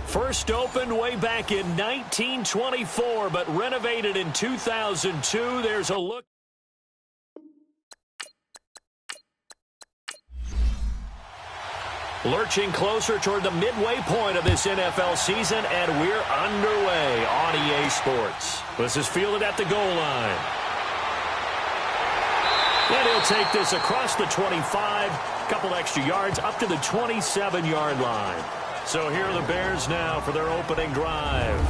First opened way back in 1924, but renovated in 2002. There's a look. Lurching closer toward the midway point of this NFL season, and we're underway on EA Sports. This is fielded at the goal line. And he'll take this across the 25, a couple extra yards, up to the 27-yard line. So here are the Bears now for their opening drive.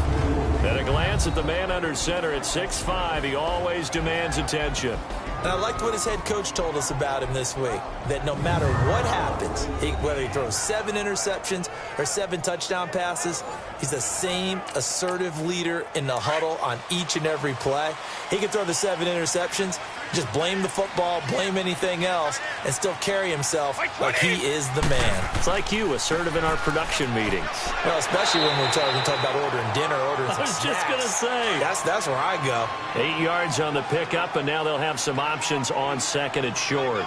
At a glance at the man under center at 6'5", he always demands attention. And I liked what his head coach told us about him this week, that no matter what happens, whether he throws 7 interceptions or 7 touchdown passes, he's the same assertive leader in the huddle on each and every play. He can throw the 7 interceptions, just blame the football, blame anything else, and still carry himself like he is the man. It's like you, assertive in our production meetings. Well, especially when we're talking about ordering dinner, ordering some snacks. I was just going to say. That's where I go. 8 yards on the pickup, and now they'll have some options on second and short.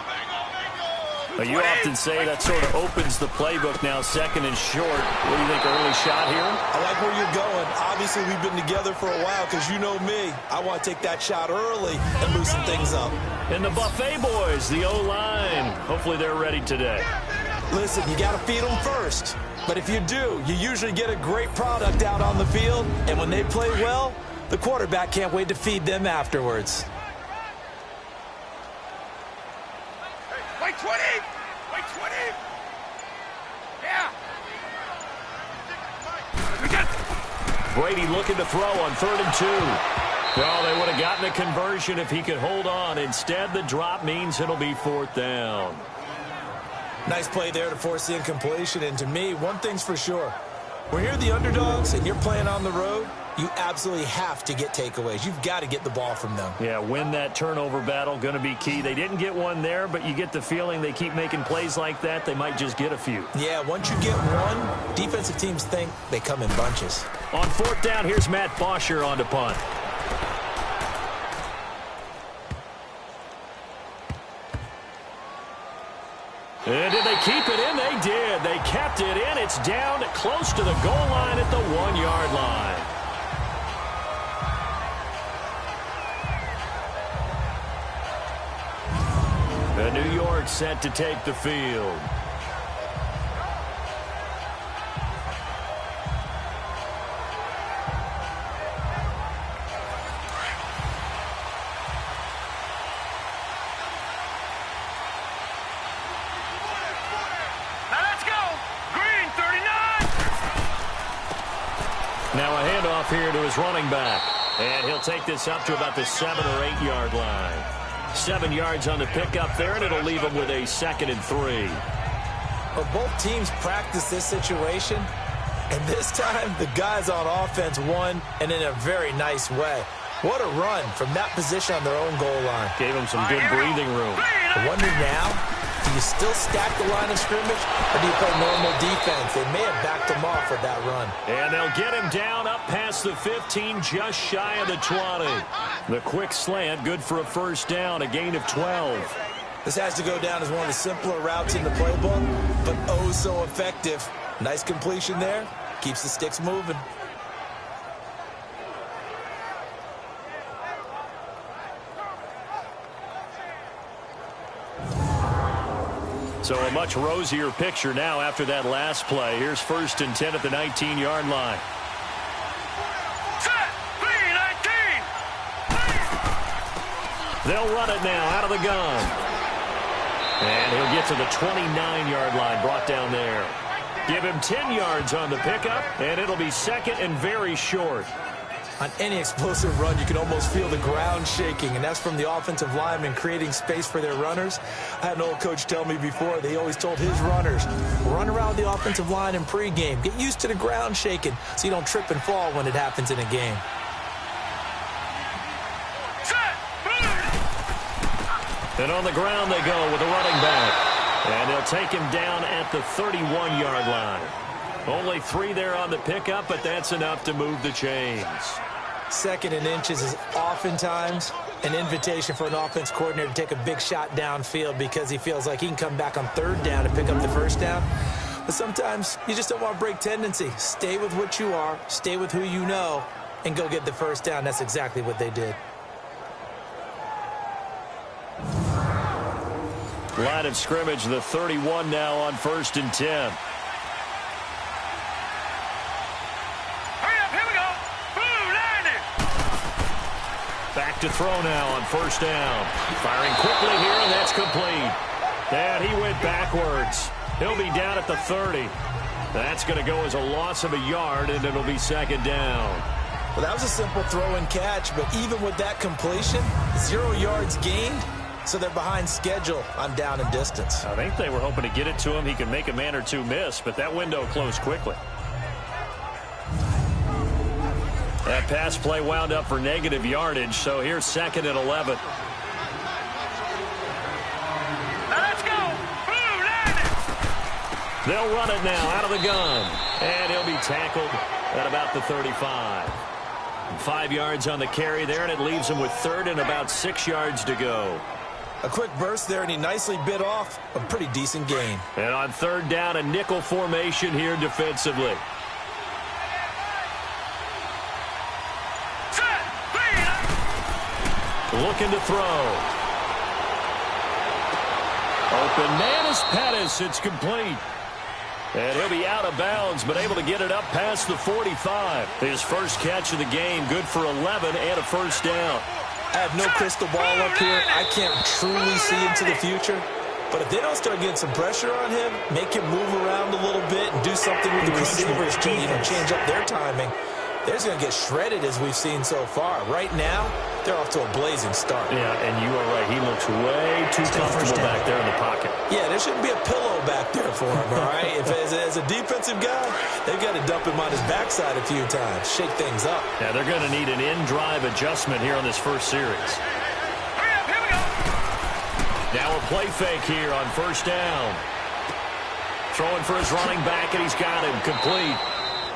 But you often say that sort of opens the playbook now, second and short. What do you think, early shot here? I like where you're going. Obviously, we've been together for a while because you know me. I want to take that shot early and loosen things up. And the Buffet boys, the O-line. Hopefully they're ready today. Listen, you got to feed them first. But if you do, you usually get a great product out on the field. And when they play well, the quarterback can't wait to feed them afterwards. Wait 20! Wait 20! Yeah! Brady looking to throw on 3rd and 2. Well, they would have gotten a conversion if he could hold on. Instead, the drop means it'll be 4th down. Nice play there to force the incompletion. And to me, one thing's for sure. When you're the underdogs and you're playing on the road, you absolutely have to get takeaways. You've got to get the ball from them. Yeah, win that turnover battle, going to be key. They didn't get one there, but you get the feeling they keep making plays like that, they might just get a few. Yeah, once you get one, defensive teams think they come in bunches. On 4th down, here's Matt Bosher on to punt. And did they keep it in? They did. They kept it in. It's down close to the goal line at the 1-yard line. The New York set to take the field. Now a handoff here to his running back. And he'll take this up to about the 7- or 8-yard line. 7 yards on the pickup there, and it'll leave him with a 2nd and 3. But both teams practice this situation, and this time the guys on offense won, and in a very nice way. What a run from that position on their own goal line. Gave them some good breathing room. I wonder now, do you still stack the line of scrimmage, or do you play normal defense? They may have backed him off with that run. And they'll get him down up past the 15, just shy of the 20. The quick slant, good for a 1st down, a gain of 12. This has to go down as one of the simpler routes in the playbook, but oh so effective. Nice completion there. Keeps the sticks moving. So a much rosier picture now after that last play. Here's 1st and 10 at the 19-yard line. Set! 3-19! They'll run it now out of the gun. And he'll get to the 29-yard line, brought down there. Give him 10 yards on the pickup, and it'll be 2nd and very short. On any explosive run, you can almost feel the ground shaking, and that's from the offensive linemen creating space for their runners. I had an old coach tell me before, they always told his runners, run around the offensive line in pregame. Get used to the ground shaking so you don't trip and fall when it happens in a game. And on the ground they go with a running back. And they'll take him down at the 31-yard line. Only 3 there on the pickup, but that's enough to move the chains. 2nd and inches is oftentimes an invitation for an offense coordinator to take a big shot downfield because he feels like he can come back on 3rd down and pick up the 1st down. But sometimes you just don't want to break tendency. Stay with what you are, stay with who you know, and go get the first down. That's exactly what they did. Line of scrimmage, the 31 now on 1st and 10. Back to throw now on 1st down. Firing quickly here, and that's complete. And he went backwards. He'll be down at the 30. That's going to go as a loss of a yard, and it'll be 2nd down. Well, that was a simple throw and catch, but even with that completion, 0 yards gained, so they're behind schedule on down and distance. I think they were hoping to get it to him. He could make a man or two miss, but that window closed quickly. That pass play wound up for negative yardage, so here's 2nd and 11. Now let's go! Blue line it! They'll run it now out of the gun, and he'll be tackled at about the 35. 5 yards on the carry there, and it leaves him with 3rd and about 6 yards to go. A quick burst there, and he nicely bit off a pretty decent gain. And on 3rd down, a nickel formation here defensively. Looking to throw. Open man is Pettis. It's complete. And he'll be out of bounds, but able to get it up past the 45. His first catch of the game, good for 11 and a 1st down. I have no crystal ball up here. I can't truly see into the future. But if they don't start getting some pressure on him, make him move around a little bit and do something with the receivers to change up their timing, they're just going to get shredded as we've seen so far. Right now, they're off to a blazing start. Yeah, and you are right. He looks way too comfortable back there in the pocket. Yeah, there shouldn't be a pillow back there for him, all right? If as a defensive guy, they've got to dump him on his backside a few times, shake things up. Yeah, they're going to need an in-drive adjustment here on this first series. Hurry up, here we go! Now a play fake here on 1st down. Throwing for his running back, and he's got him complete.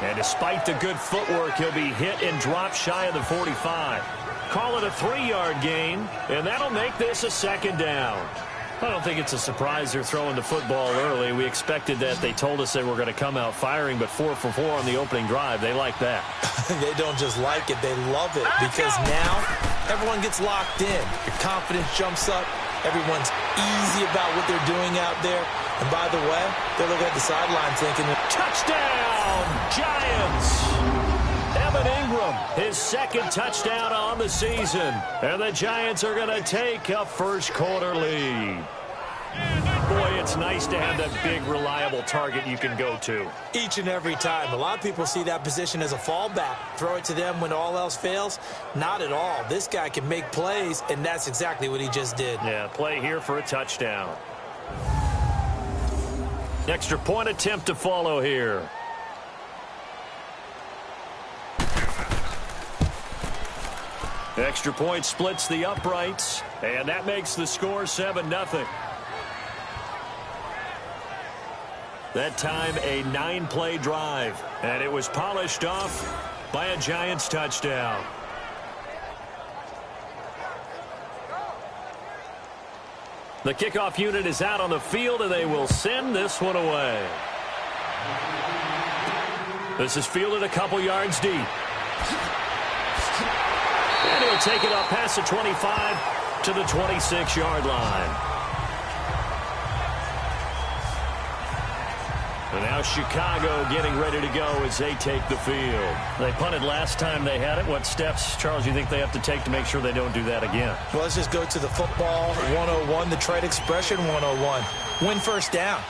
And despite the good footwork, he'll be hit and dropped shy of the 45. Call it a 3-yard gain, and that'll make this a 2nd down. I don't think it's a surprise they're throwing the football early. We expected that. They told us they were going to come out firing, but 4 for 4 on the opening drive. They like that. They don't just like it, they love it, because now everyone gets locked in. Your confidence jumps up. Everyone's easy about what they're doing out there. And by the way, they're looking at the sideline thinking, touchdown, Giants! Evan Ingram, his 2nd touchdown on the season. And the Giants are going to take a first-quarter lead. Boy, it's nice to have that big, reliable target you can go to. Each and every time. A lot of people see that position as a fallback. Throw it to them when all else fails. Not at all. This guy can make plays, and that's exactly what he just did. Yeah, play here for a touchdown. Extra point attempt to follow here. Extra point splits the uprights, and that makes the score 7-0. That time a 9-play drive, and it was polished off by a Giants touchdown. The kickoff unit is out on the field, and they will send this one away. This is fielded a couple yards deep. And he'll take it up past the 25 to the 26-yard line. And now Chicago getting ready to go as they take the field. They punted last time they had it. What steps, Charles, do you think they have to take to make sure they don't do that again? Well, let's just go to the football 101, the trade expression 101. Win first down.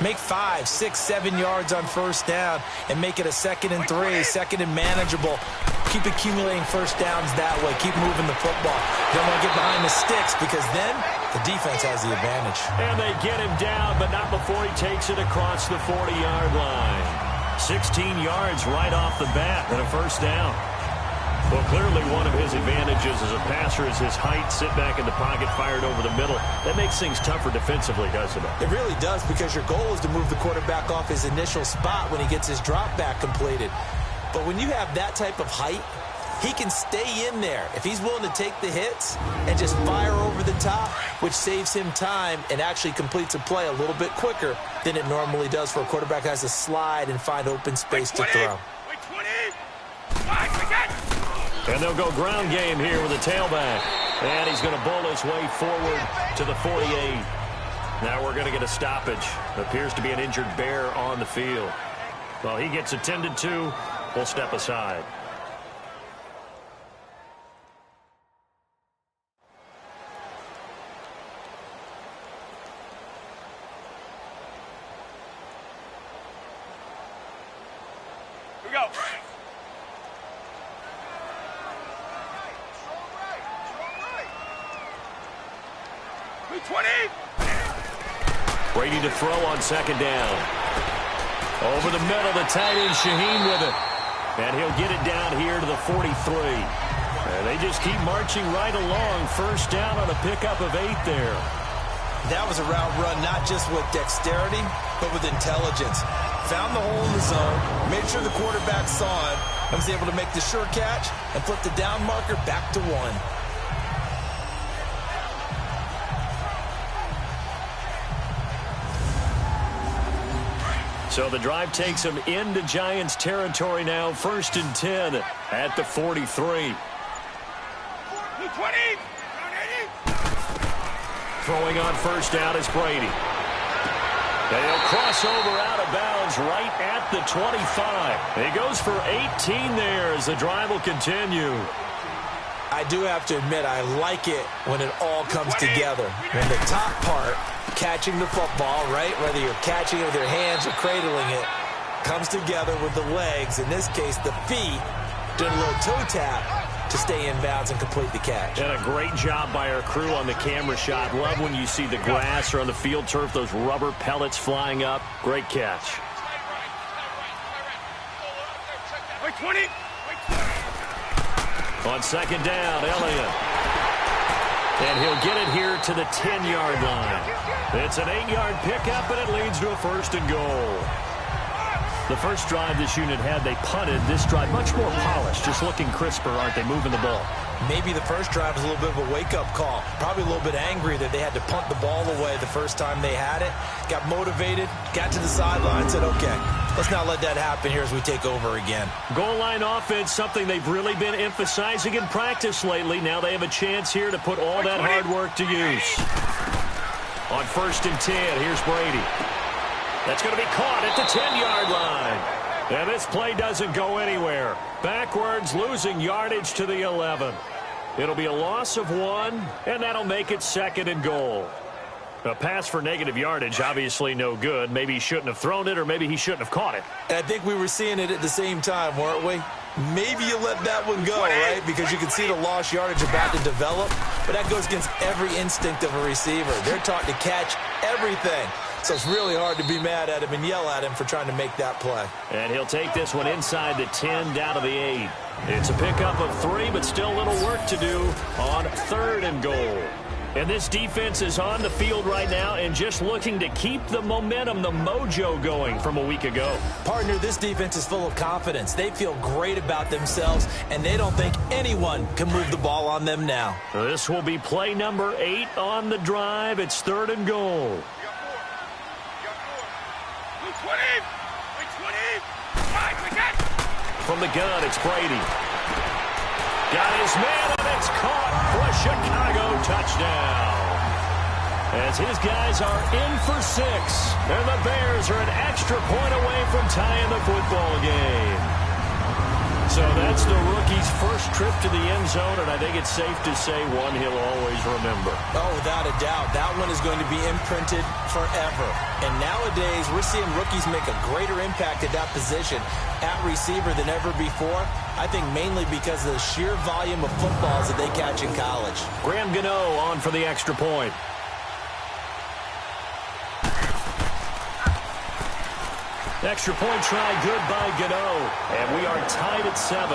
Make 5, 6, 7 yards on first down and make it a 2nd and 3, 2nd and manageable. Keep accumulating first downs that way. Keep moving the football. Don't want to get behind the sticks because then the defense has the advantage. And they get him down, but not before he takes it across the 40-yard line. 16 yards right off the bat and a first down. Well, clearly one of his advantages as a passer is his height, sit back in the pocket, fired over the middle. That makes things tougher defensively, doesn't it? It really does, because your goal is to move the quarterback off his initial spot when he gets his drop back completed. But when you have that type of height, he can stay in there. If he's willing to take the hits and just fire over the top, which saves him time and actually completes a play a little bit quicker than it normally does for a quarterback who has to slide and find open space to throw. And they'll go ground game here with a tailback. And he's going to bowl his way forward to the 48. Now we're going to get a stoppage. Appears to be an injured Bear on the field. Well, he gets attended to. We'll step aside. Here we go. Brady to throw on second down. Over the middle, the tight end Shaheen with it. And he'll get it down here to the 43. And they just keep marching right along. First down on a pickup of 8 there. That was a route run not just with dexterity, but with intelligence. Found the hole in the zone, made sure the quarterback saw him, and was able to make the sure catch and flip the down marker back to 1. So the drive takes him into Giants territory now. 1st and 10 at the 43. Throwing on first down is Brady. They'll cross over out of bounds right at the 25. He goes for 18 there as the drive will continue. I do have to admit, I like it when it all comes together. When the top part, catching the football, right, whether you're catching it with your hands or cradling it, comes together with the legs, in this case the feet, doing a little toe tap to stay in bounds and complete the catch. And a great job by our crew on the camera shot. Love when you see the grass or on the field turf, those rubber pellets flying up. Great catch. 20. On second down, Elliott. And he'll get it here to the 10-yard line. It's an 8-yard pickup, and it leads to a 1st and goal. The first drive this unit had, they punted. This drive, much more polished, just looking crisper, aren't they, moving the ball? Maybe the first drive was a little bit of a wake-up call. Probably a little bit angry that they had to punt the ball away the first time they had it. Got motivated, got to the sideline, said, okay, let's not let that happen here as we take over again. Goal line offense, something they've really been emphasizing in practice lately. Now they have a chance here to put all that hard work to use. On 1st and 10, here's Brady. That's going to be caught at the 10-yard line. And this play doesn't go anywhere. Backwards, losing yardage to the 11. It'll be a loss of 1, and that'll make it 2nd and goal. A pass for negative yardage, obviously no good. Maybe he shouldn't have thrown it, or maybe he shouldn't have caught it. And I think we were seeing it at the same time, weren't we? Maybe you let that one go, right? Because you can see the lost yardage about to develop. But that goes against every instinct of a receiver. They're taught to catch everything. So it's really hard to be mad at him and yell at him for trying to make that play. And he'll take this one inside the 10, down to the 8. It's a pickup of 3, but still a little work to do on 3rd and goal. And this defense is on the field right now and just looking to keep the momentum, the mojo going from a week ago. Partner, this defense is full of confidence. They feel great about themselves, and they don't think anyone can move the ball on them now. This will be play number 8 on the drive. It's 3rd and goal. From the gun, it's Brady. Got his man, and it's caught for a Chicago touchdown. As his guys are in for 6, and the Bears are an extra point away from tying the football game. So that's the rookie's first trip to the end zone, and I think it's safe to say one he'll always remember. Oh, without a doubt. That one is going to be imprinted forever. And nowadays, we're seeing rookies make a greater impact at that position at receiver than ever before. I think mainly because of the sheer volume of footballs that they catch in college. Graham Gano on for the extra point. Extra point try good by Gano. And we are tied at 7.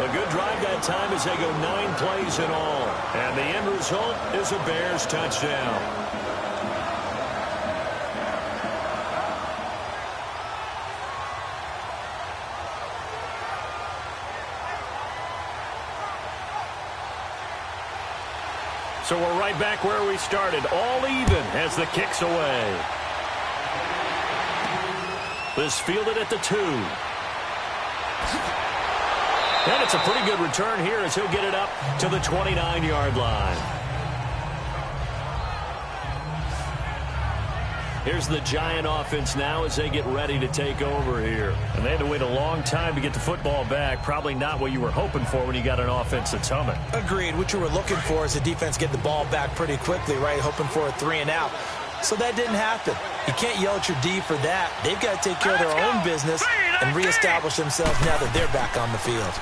A good drive that time as they go 9 plays in all. And the end result is a Bears touchdown. right back where we started. All even as the kick's away. This fielded at the 2. And it's a pretty good return here as he'll get it up to the 29-yard line. Here's the Giant offense now as they get ready to take over here. And they had to wait a long time to get the football back. Probably not what you were hoping for when you got an offense that's humming. Agreed. What you were looking for is the defense getting the ball back pretty quickly, right? Hoping for a 3-and-out. So that didn't happen. You can't yell at your D for that. They've got to take care of their own business and reestablish themselves now that they're back on the field.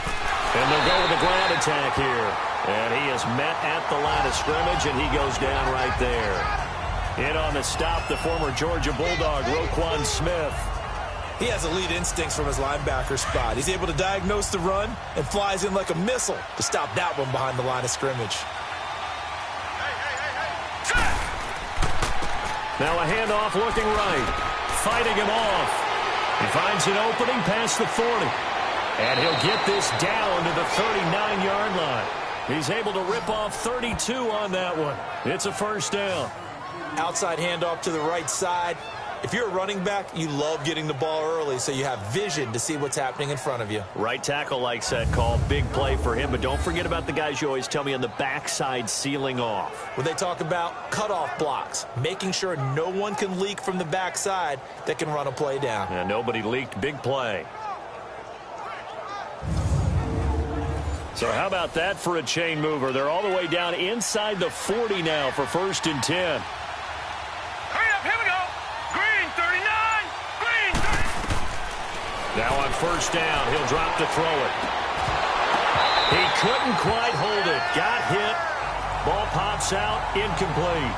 And they'll go with a ground attack here. And he is met at the line of scrimmage, and he goes down right there. In on the stop, the former Georgia Bulldog, Roquan Smith. He has elite instincts from his linebacker spot. He's able to diagnose the run and flies in like a missile to stop that one behind the line of scrimmage. Now a handoff looking right. Fighting him off. He finds an opening past the 40. And he'll get this down to the 39-yard line. He's able to rip off 32 on that one. It's a first down. Outside handoff to the right side. If you're a running back, you love getting the ball early so you have vision to see what's happening in front of you. Right tackle likes that call. Big play for him. But don't forget about the guys you always tell me on the backside sealing off. When they talk about cutoff blocks, making sure no one can leak from the backside that can run a play down. And nobody leaked. Big play. So how about that for a chain mover? They're all the way down inside the 40 now for 1st and 10. Here we go. Green 39. Green 30. Now on 1st down, he'll drop to throw it. He couldn't quite hold it. Got hit. Ball pops out. Incomplete.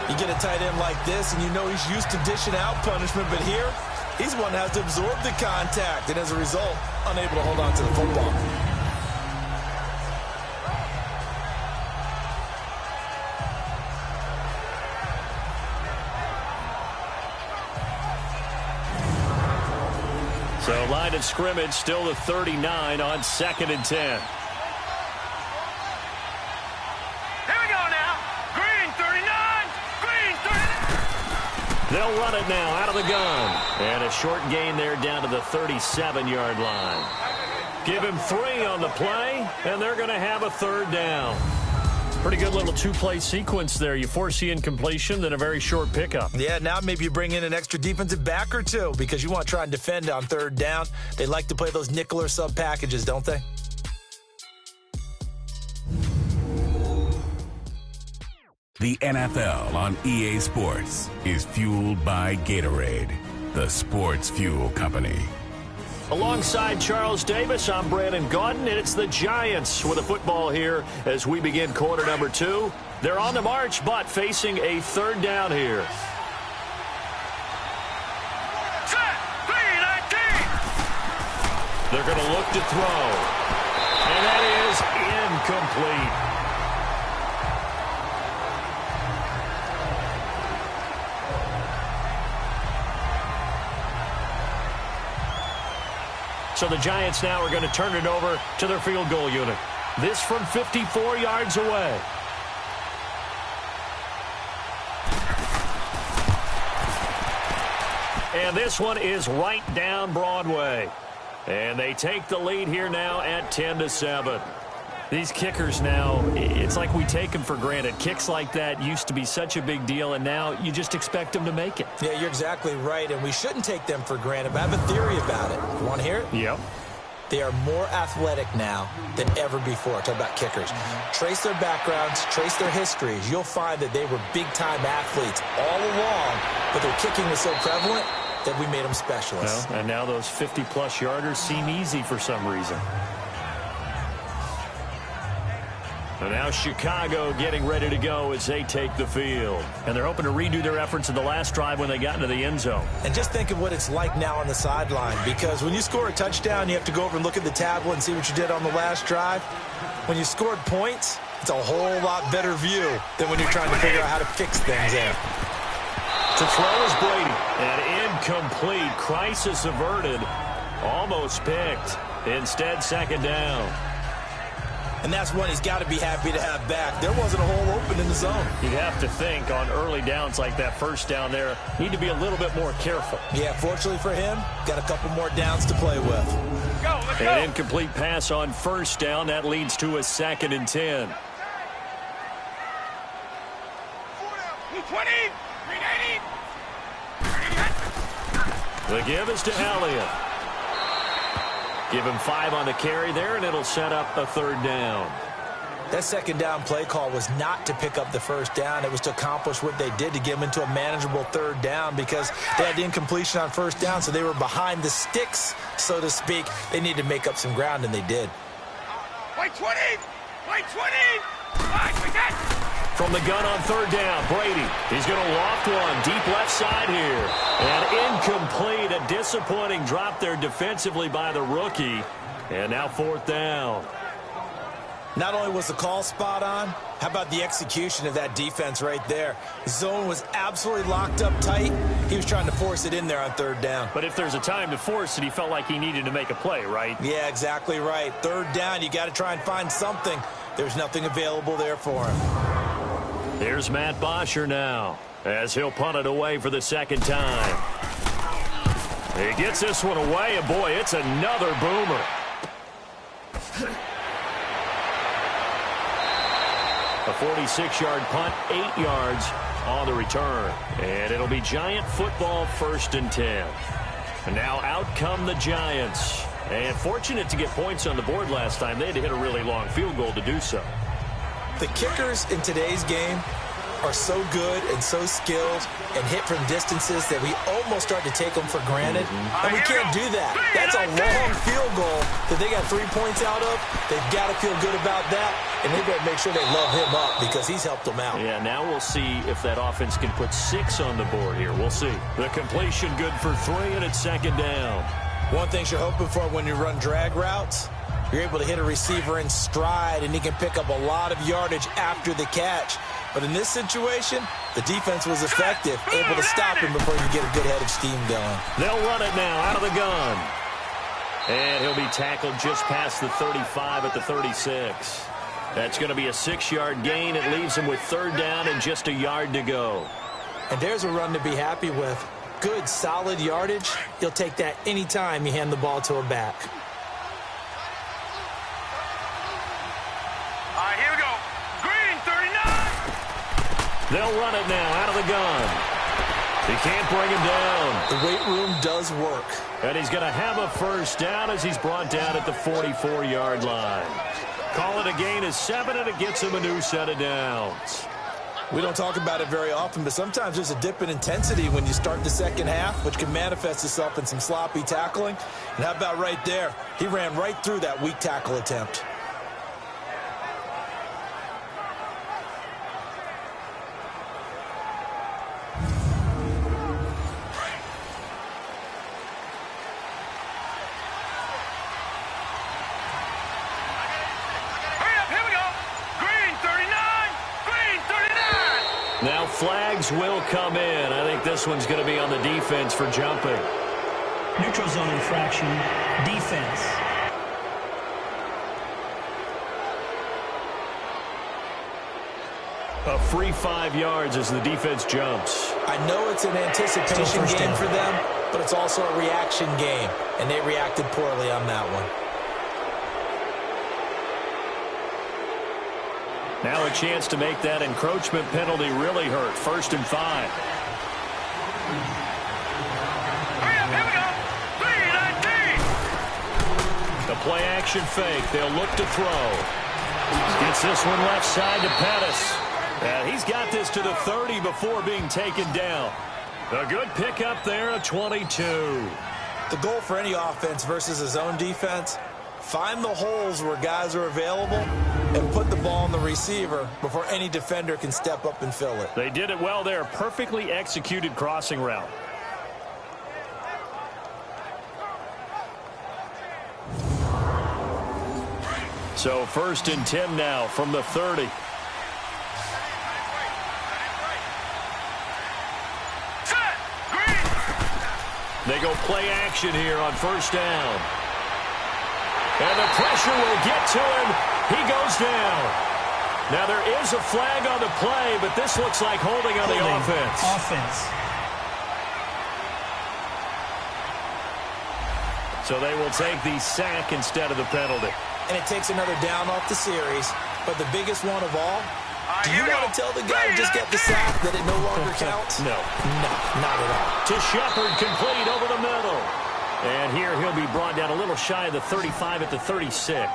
You get a tight end like this, and you know he's used to dishing out punishment, but here, he's one that has to absorb the contact, and as a result, unable to hold on to the football. So line of scrimmage still the 39 on 2nd and 10. Here we go now. Green 39. Green 39. They'll run it now out of the gun. And a short gain there down to the 37-yard line. Give him 3 on the play, and they're going to have a 3rd down. Pretty good little 2-play sequence there. You force the incompletion, then a very short pickup. Yeah, now maybe you bring in an extra defensive back or two because you want to try and defend on 3rd down. They like to play those nickel or sub packages, don't they? The NFL on EA Sports is fueled by Gatorade, the sports fuel company. Alongside Charles Davis, I'm Brandon Gaudin, and it's the Giants with a football here as we begin quarter number 2. They're on the march, but facing a 3rd down here. Set. 3-19. They're going to look to throw. And that is incomplete. So the Giants now are going to turn it over to their field goal unit. This from 54 yards away. And this one is right down Broadway. And they take the lead here now at 10-7. These kickers now, it's like we take them for granted. Kicks like that used to be such a big deal, and now you just expect them to make it. Yeah, you're exactly right, and we shouldn't take them for granted. But I have a theory about it. You want to hear it? Yep. They are more athletic now than ever before. Talk about kickers. Trace their backgrounds, trace their histories. You'll find that they were big-time athletes all along, but their kicking was so prevalent that we made them specialists. Well, and now those 50-plus yarders seem easy for some reason. And now Chicago getting ready to go as they take the field. And they're hoping to redo their efforts in the last drive when they got into the end zone. And just think of what it's like now on the sideline, because when you score a touchdown, you have to go over and look at the tablet and see what you did on the last drive. When you scored points, it's a whole lot better view than when you're trying to figure out how to fix things there. To throw is Brady. And incomplete. Crisis averted. Almost picked. Instead, 2nd down. and that's one he's got to be happy to have back. There wasn't a hole open in the zone. You'd have to think on early downs like that first down there, need to be a little bit more careful. Yeah, fortunately for him, got a couple more downs to play with. Let's go. An incomplete pass on first down. That leads to a 2nd and 10. 20, 380. The give is to Elliott. Give him 5 on the carry there, and it'll set up a 3rd down. That 2nd down play call was not to pick up the 1st down. It was to accomplish what they did to get them into a manageable 3rd down because they had the incompletion on 1st down, so they were behind the sticks, so to speak. They needed to make up some ground, and they did. White 20, white 20. Nice, we got. From the gun on 3rd down, Brady. He's going to loft one deep left side here. And incomplete. A disappointing drop there defensively by the rookie. And now 4th down. Not only was the call spot on, how about the execution of that defense right there? Zone was absolutely locked up tight. He was trying to force it in there on 3rd down. But if there's a time to force it, he felt like he needed to make a play, right? Yeah, exactly right. 3rd down, you got to try and find something. There's nothing available there for him. Here's Matt Bosher now as he'll punt it away for the 2nd time. He gets this one away, and boy, it's another boomer. A 46-yard punt, 8 yards on the return. And it'll be Giant football 1st and 10. And now out come the Giants. And fortunate to get points on the board last time. They had to hit a really long field goal to do so. The kickers in today's game are so good and so skilled and hit from distances that we almost start to take them for granted. And we can't do that. That's a long field goal that they got 3 points out of. They've got to feel good about that, and they better make sure they love him up because he's helped them out. Yeah, now we'll see if that offense can put 6 on the board here. We'll see. The completion good for 3, and it's 2nd down. One thing you're hoping for when you run drag routes, you're able to hit a receiver in stride, and he can pick up a lot of yardage after the catch. But in this situation, the defense was effective, able to stop him before you get a good head of steam going. They'll run it now out of the gun. And he'll be tackled just past the 35 at the 36. That's going to be a 6-yard gain. It leaves him with 3rd down and just a yard to go. And there's a run to be happy with. Good, solid yardage. You'll take that anytime you hand the ball to a back. All right, here we go. Green, 39. They'll run it now out of the gun. He can't bring him down. The weight room does work. And he's going to have a 1st down as he's brought down at the 44-yard line. Call it a gain of 7, and it gets him a new set of downs. We don't talk about it very often, but sometimes there's a dip in intensity when you start the 2nd half, which can manifest itself in some sloppy tackling. And how about right there? He ran right through that weak tackle attempt. Now flags will come in. I think this one's going to be on the defense for jumping. Neutral zone infraction, defense. A free 5 yards as the defense jumps. I know it's an anticipation game for them, but it's also a reaction game, and they reacted poorly on that one. Now a chance to make that encroachment penalty really hurt. 1st and 5. Hurry up, here we go. 3-19. The play action fake. They'll look to throw. Gets this one left side to Pettis. And he's got this to the 30 before being taken down. A good pickup there, a 22. The goal for any offense versus his own defense, find the holes where guys are available and put the ball on the receiver before any defender can step up and fill it. They did it well there. Perfectly executed crossing route. So 1st and 10 now from the 30. Set. Green. They go play action here on 1st down. And the pressure will get to him. He goes down. Now there is a flag on the play, but this looks like holding on the offense. So they will take the sack instead of the penalty. And it takes another down off the series. But the biggest one of all, do you want to tell the guy to just get the sack that it no longer counts? No. No, not at all. To Shepard, complete over the middle. And here he'll be brought down a little shy of the 35 at the 36.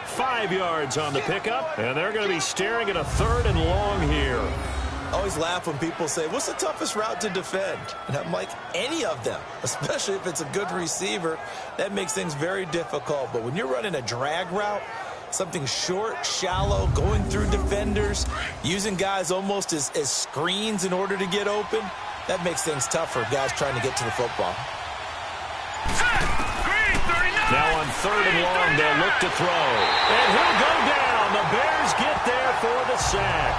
5 yards on the pickup, and they're going to be staring at a 3rd and long here. I always laugh when people say, what's the toughest route to defend? And I'm like, any of them, especially if it's a good receiver. That makes things very difficult. But when you're running a drag route, something short, shallow, going through defenders, using guys almost as screens in order to get open, that makes things tough for guys trying to get to the football. Now on 3rd and long, they'll look to throw. And he'll go down. The Bears get there for the sack.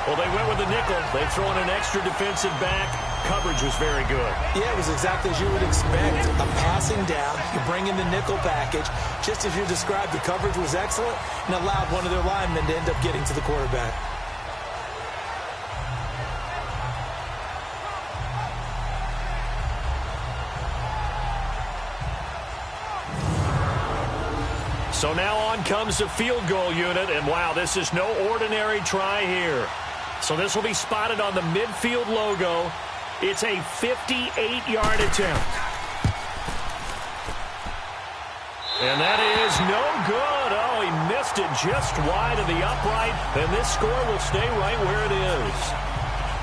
Well, they went with the nickel. They throw in an extra defensive back. Coverage was very good. Yeah, it was exactly as you would expect. A passing down. You bring in the nickel package. Just as you described, the coverage was excellent and allowed one of their linemen to end up getting to the quarterback. So now on comes the field goal unit, and wow, this is no ordinary try here. So this will be spotted on the midfield logo. It's a 58-yard attempt. And that is no good. Oh, he missed it just wide of the upright, and this score will stay right where it is.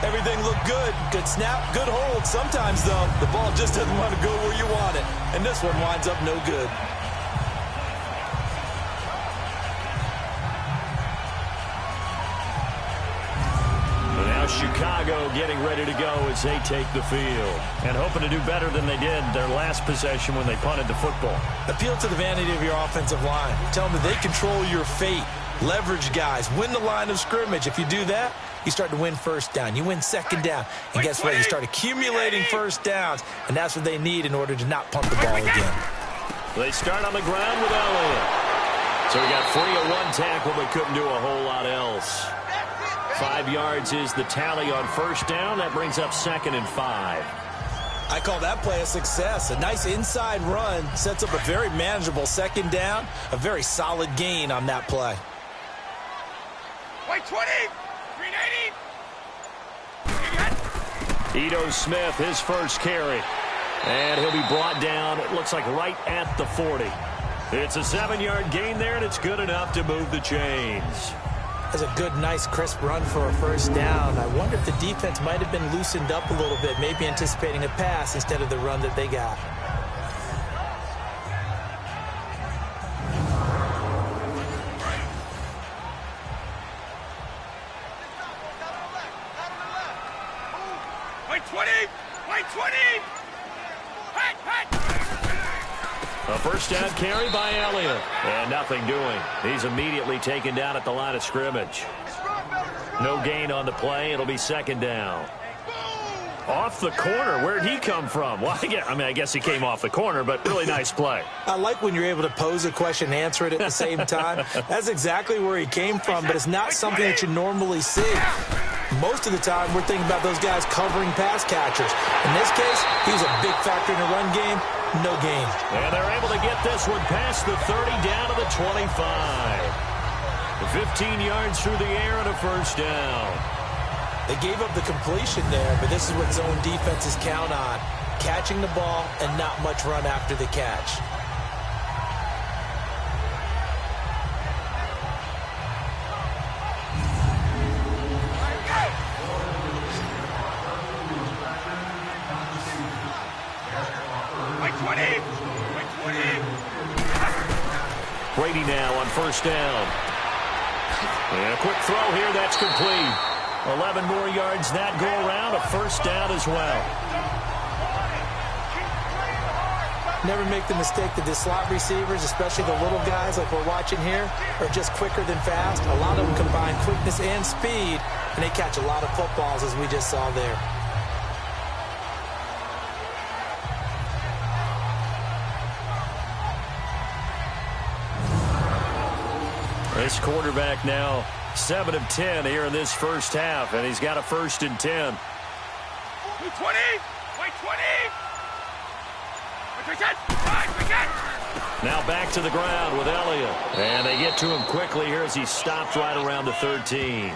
Everything looked good. Good snap, good hold. Sometimes, though, the ball just doesn't want to go where you want it. And this one winds up no good. Chicago getting ready to go as they take the field and hoping to do better than they did their last possession when they punted the football. Appeal to the vanity of your offensive line. Tell them that they control your fate. Leverage guys. Win the line of scrimmage. If you do that, you start to win first down. You win second down. And guess what? You start accumulating first downs, and that's what they need in order to not punt the ball again. They start on the ground with Elliott. So he got free of one tackle but couldn't do a whole lot else. 5 yards is the tally on first down. That brings up 2nd and 5. I call that play a success. A nice inside run sets up a very manageable second down. A very solid gain on that play. White 20, 380. Ito Smith, his first carry. And he'll be brought down, it looks like right at the 40. It's a 7-yard gain there, and it's good enough to move the chains. That's a good, nice, crisp run for a first down. I wonder if the defense might have been loosened up a little bit, maybe anticipating a pass instead of the run that they got. White 20, white 20. A first down carry by Elliott. And nothing doing. He's immediately taken down at the line of scrimmage. No gain on the play. It'll be second down. Off the corner. Where'd he come from? Well, I guess he came off the corner, but really nice play. I like when you're able to pose a question and answer it at the same time. That's exactly where he came from, but it's not something that you normally see. Most of the time, we're thinking about those guys covering pass catchers. In this case, he was a big factor in the run game. No gain. And they're able to get this one past the 30 down to the 25. 15 yards through the air and a first down. They gave up the completion there, but this is what zone defenses count on. Catching the ball and not much run after the catch. Brady now on first down. And a quick throw here, that's complete. 11 more yards that go around, a first down as well. Never make the mistake that the slot receivers, especially the little guys like we're watching here, are just quicker than fast. A lot of them combine quickness and speed, and they catch a lot of footballs as we just saw there. This quarterback now 7 of 10 here in this first half, and he's got a 1st and 10. Wait 20! Wait 20! Wait 10! Now back to the ground with Elliott. And they get to him quickly here as he stopped right around the 13.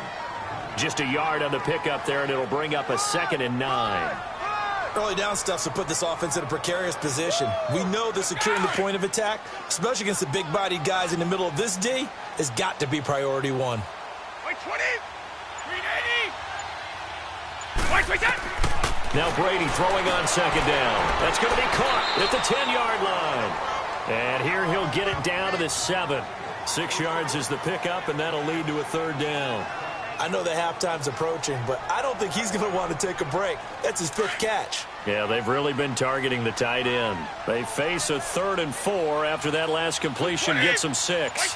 Just a yard on the pickup there, and it'll bring up a 2nd and 9. Early down stuff will put this offense in a precarious position. We know that securing the point of attack, especially against the big-bodied guys in the middle of this D, has got to be priority one. Wait 20! 380! Wait 10! Now Brady throwing on 2nd down. That's going to be caught at the 10-yard line. And here he'll get it down to the 7. 6 yards is the pickup, and that'll lead to a 3rd down. I know the halftime's approaching, but I don't think he's going to want to take a break. That's his 5th catch. Yeah, they've really been targeting the tight end. They face a 3rd and 4 after that last completion gets them 6.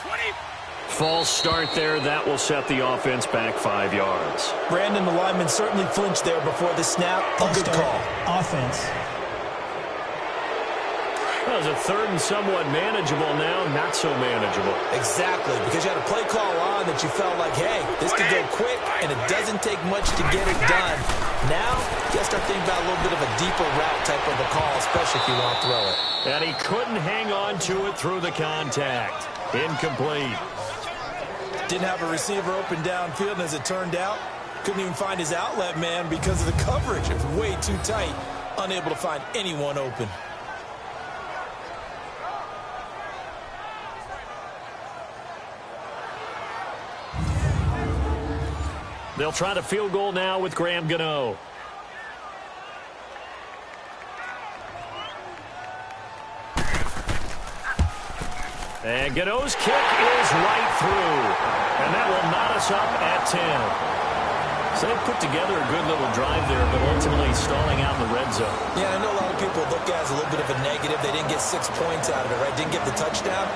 False start there. That will set the offense back 5 yards. Brandon, the lineman certainly flinched there before the snap. A good call. Offense. That was a 3rd and somewhat manageable, now not so manageable. Exactly, because you had a play call on that you felt like, hey, this could go quick, and it doesn't take much to get it done. Now, you got to start thinking about a little bit of a deeper route type of a call, especially if you want to throw it. And he couldn't hang on to it through the contact. Incomplete. Didn't have a receiver open downfield, and as it turned out, couldn't even find his outlet man because of the coverage. It was way too tight, unable to find anyone open. They'll try the field goal now with Graham Gano. And Gano's kick is right through. And that will knot us up at 10. So they put together a good little drive there, but ultimately stalling out in the red zone. Yeah, I know a lot of people look at it as a little bit of a negative. They didn't get 6 points out of it, right? Didn't get the touchdown.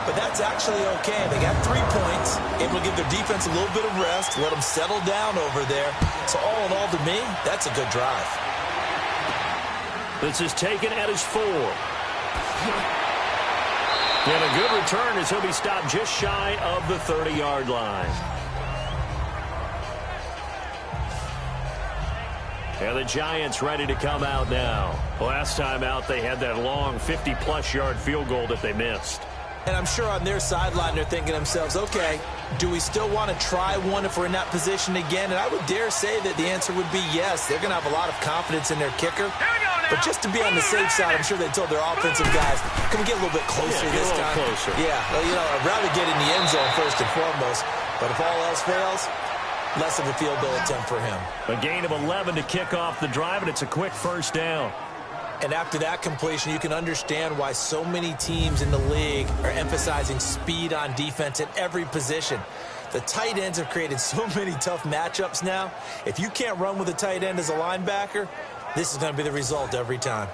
But that's actually okay. They got 3 points, able to give their defense a little bit of rest, let them settle down over there. So all in all, to me, that's a good drive. This is taken at his 4. And a good return as he'll be stopped just shy of the 30-yard line. And the Giants ready to come out now. Last time out, they had that long 50-plus yard field goal that they missed. And I'm sure on their sideline they're thinking to themselves, okay, do we still want to try one if we're in that position again? And I would dare say that the answer would be yes. They're going to have a lot of confidence in their kicker. But just to be on the safe side, I'm sure they told their offensive guys, can we get a little bit closer this time? Closer. Yeah, well, you know, I'd rather get in the end zone first and foremost. But if all else fails, less of a field goal attempt for him. A gain of 11 to kick off the drive, and it's a quick 1st down. And after that completion, you can understand why so many teams in the league are emphasizing speed on defense at every position. The tight ends have created so many tough matchups now. If you can't run with a tight end as a linebacker, this is going to be the result every time.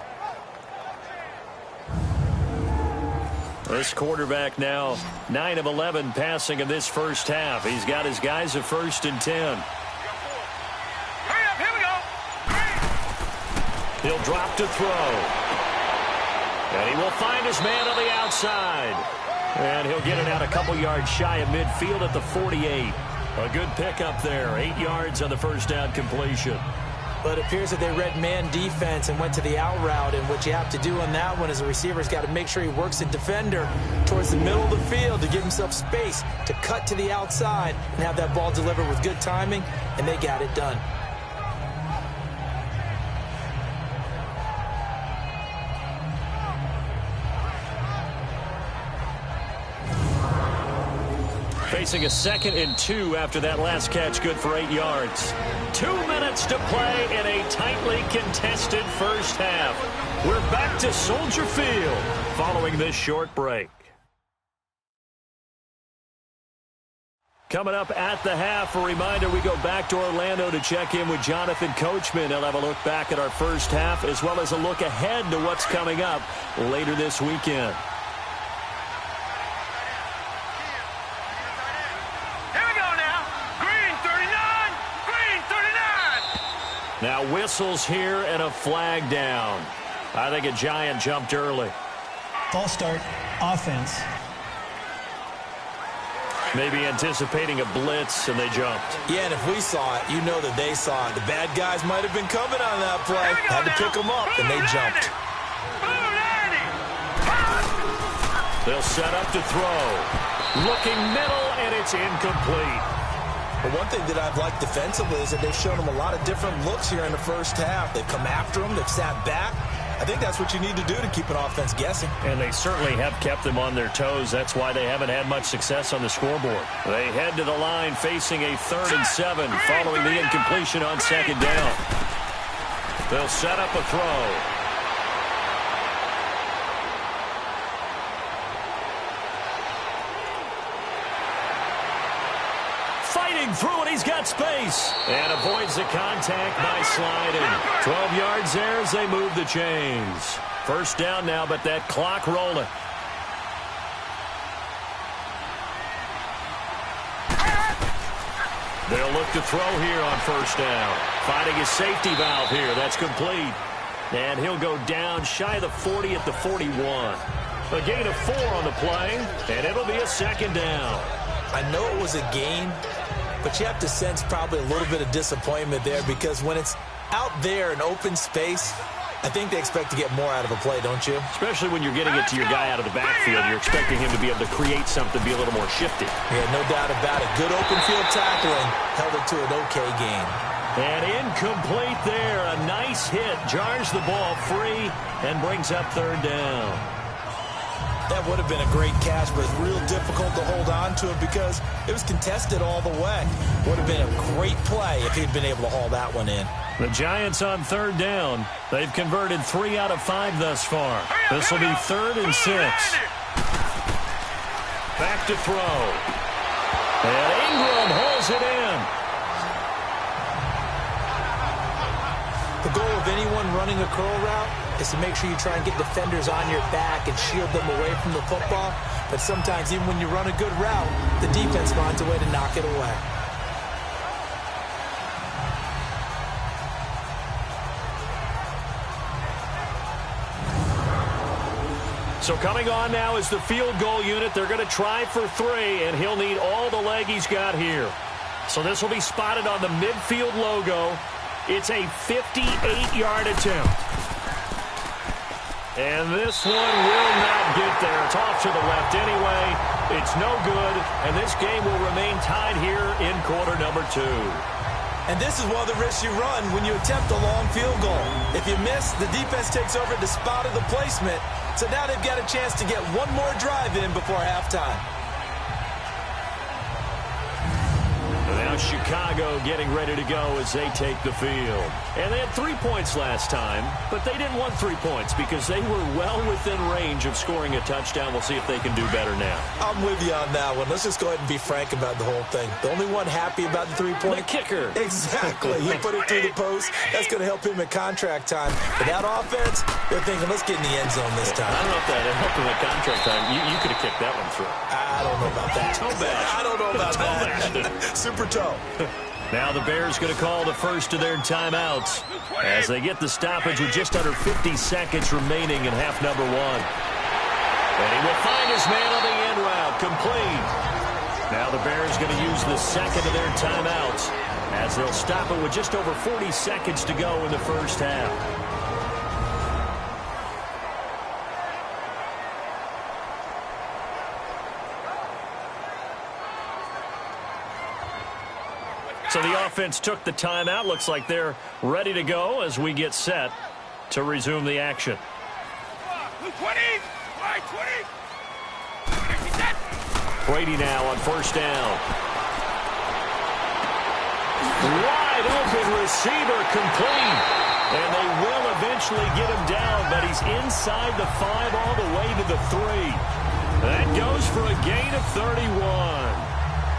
This quarterback now 9 of 11 passing in this first half. He's got his guys a 1st and 10. Hurry up, here we go. He'll drop to throw. And he will find his man on the outside. And he'll get it out a couple yards shy of midfield at the 48. A good pickup there. 8 yards on the first down completion. But it appears that they read man defense and went to the out route. And what you have to do on that one as a receiver's got to make sure he works the defender towards the middle of the field to give himself space to cut to the outside and have that ball delivered with good timing. And they got it done. Facing a 2nd and 2 after that last catch, good for 8 yards. 2 minutes to play in a tightly contested first half. We're back to Soldier Field following this short break. Coming up at the half, a reminder, we go back to Orlando to check in with Jonathan Coachman. He'll have a look back at our first half as well as a look ahead to what's coming up later this weekend. Now whistles here and a flag down. I think a Giant jumped early. False start, offense. Maybe anticipating a blitz, and they jumped. Yeah, and if we saw it, you know that they saw it. The bad guys might have been coming on that play. Had to pick them up, and they jumped. They'll set up to throw. Looking middle, and it's incomplete. But one thing that I've liked defensively is that they've shown them a lot of different looks here in the first half. They've come after them. They've sat back. I think that's what you need to do to keep an offense guessing. And they certainly have kept them on their toes. That's why they haven't had much success on the scoreboard. They head to the line facing a 3rd and 7 following the incompletion on 2nd down. They'll set up a throw. Through it, he's got space and avoids the contact by sliding. 12 yards there as they move the chains. 1st down now, but that clock rolling. They'll look to throw here on 1st down. Finding his safety valve here. That's complete. And he'll go down shy of the 40 at the 41. A gain of 4 on the play, and it'll be a 2nd down. I know it was a gain, but you have to sense probably a little bit of disappointment there because when it's out there in open space, I think they expect to get more out of a play, don't you? Especially when you're getting it to your guy out of the backfield. You're expecting him to be able to create something, be a little more shifty. Yeah, no doubt about it. Good open field tackling. Held it to an okay gain. And incomplete there. A nice hit. Jars the ball free and brings up 3rd down. That would have been a great catch, but it's real difficult to hold on to it because it was contested all the way. Would have been a great play if he'd been able to haul that one in. The Giants on 3rd down. They've converted 3 out of 5 thus far. This will be 3rd and 6. Back to throw. And Ingram hauls it in. The goal of anyone running a curl route is to make sure you try and get defenders on your back and shield them away from the football. But sometimes, even when you run a good route, the defense finds a way to knock it away. So coming on now is the field goal unit. They're going to try for 3, and he'll need all the leg he's got here. So this will be spotted on the midfield logo. It's a 58-yard attempt. And this one will not get there. It's off to the left anyway. It's no good, and this game will remain tied here in quarter number 2. And this is one of the risks you run when you attempt a long field goal. If you miss, the defense takes over the spot of the placement. So now they've got a chance to get one more drive in before halftime. Now Chicago getting ready to go as they take the field. And they had 3 points last time, but they didn't want 3 points because they were well within range of scoring a touchdown. We'll see if they can do better now. I'm with you on that one. Let's just go ahead and be frank about the whole thing. The only one happy about the 3-point? The kicker. Exactly. He put it through the post. That's going to help him at contract time. But that offense, they're thinking, let's get in the end zone this time. I don't know if that helped him at contract time. You could have kicked that one through. I don't know about that. Toe bash. I don't know about that. Super toe. Now the Bears going to call the first of their timeouts as they get the stoppage with just under 50 seconds remaining in half number 1. And he will find his man on the end route, complete. Now the Bears going to use the second of their timeouts as they'll stop it with just over 40 seconds to go in the first half. So the offense took the timeout. Looks like they're ready to go as we get set to resume the action. 20! 20! Brady now on 1st down. Wide open receiver complete. And they will eventually get him down, but he's inside the 5 all the way to the 3. That goes for a gain of 31.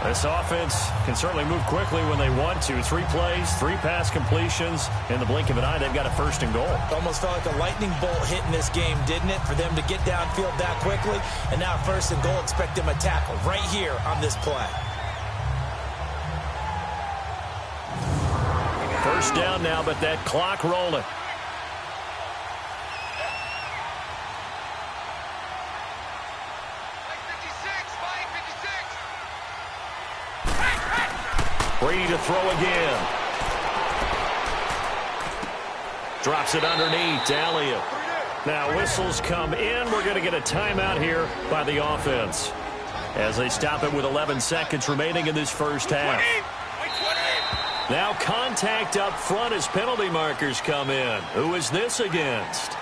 This offense can certainly move quickly when they want to. 3 plays, 3 pass completions. In the blink of an eye, they've got a 1st and goal. Almost felt like a lightning bolt hit in this game, didn't it? For them to get downfield that quickly. And now 1st and goal, expect them to tackle right here on this play. 1st down now, but that clock rolling. Brady to throw again. Drops it underneath to Elliott. Now whistles come in. We're going to get a timeout here by the offense as they stop it with 11 seconds remaining in this first half. Now contact up front as penalty markers come in. Who is this against?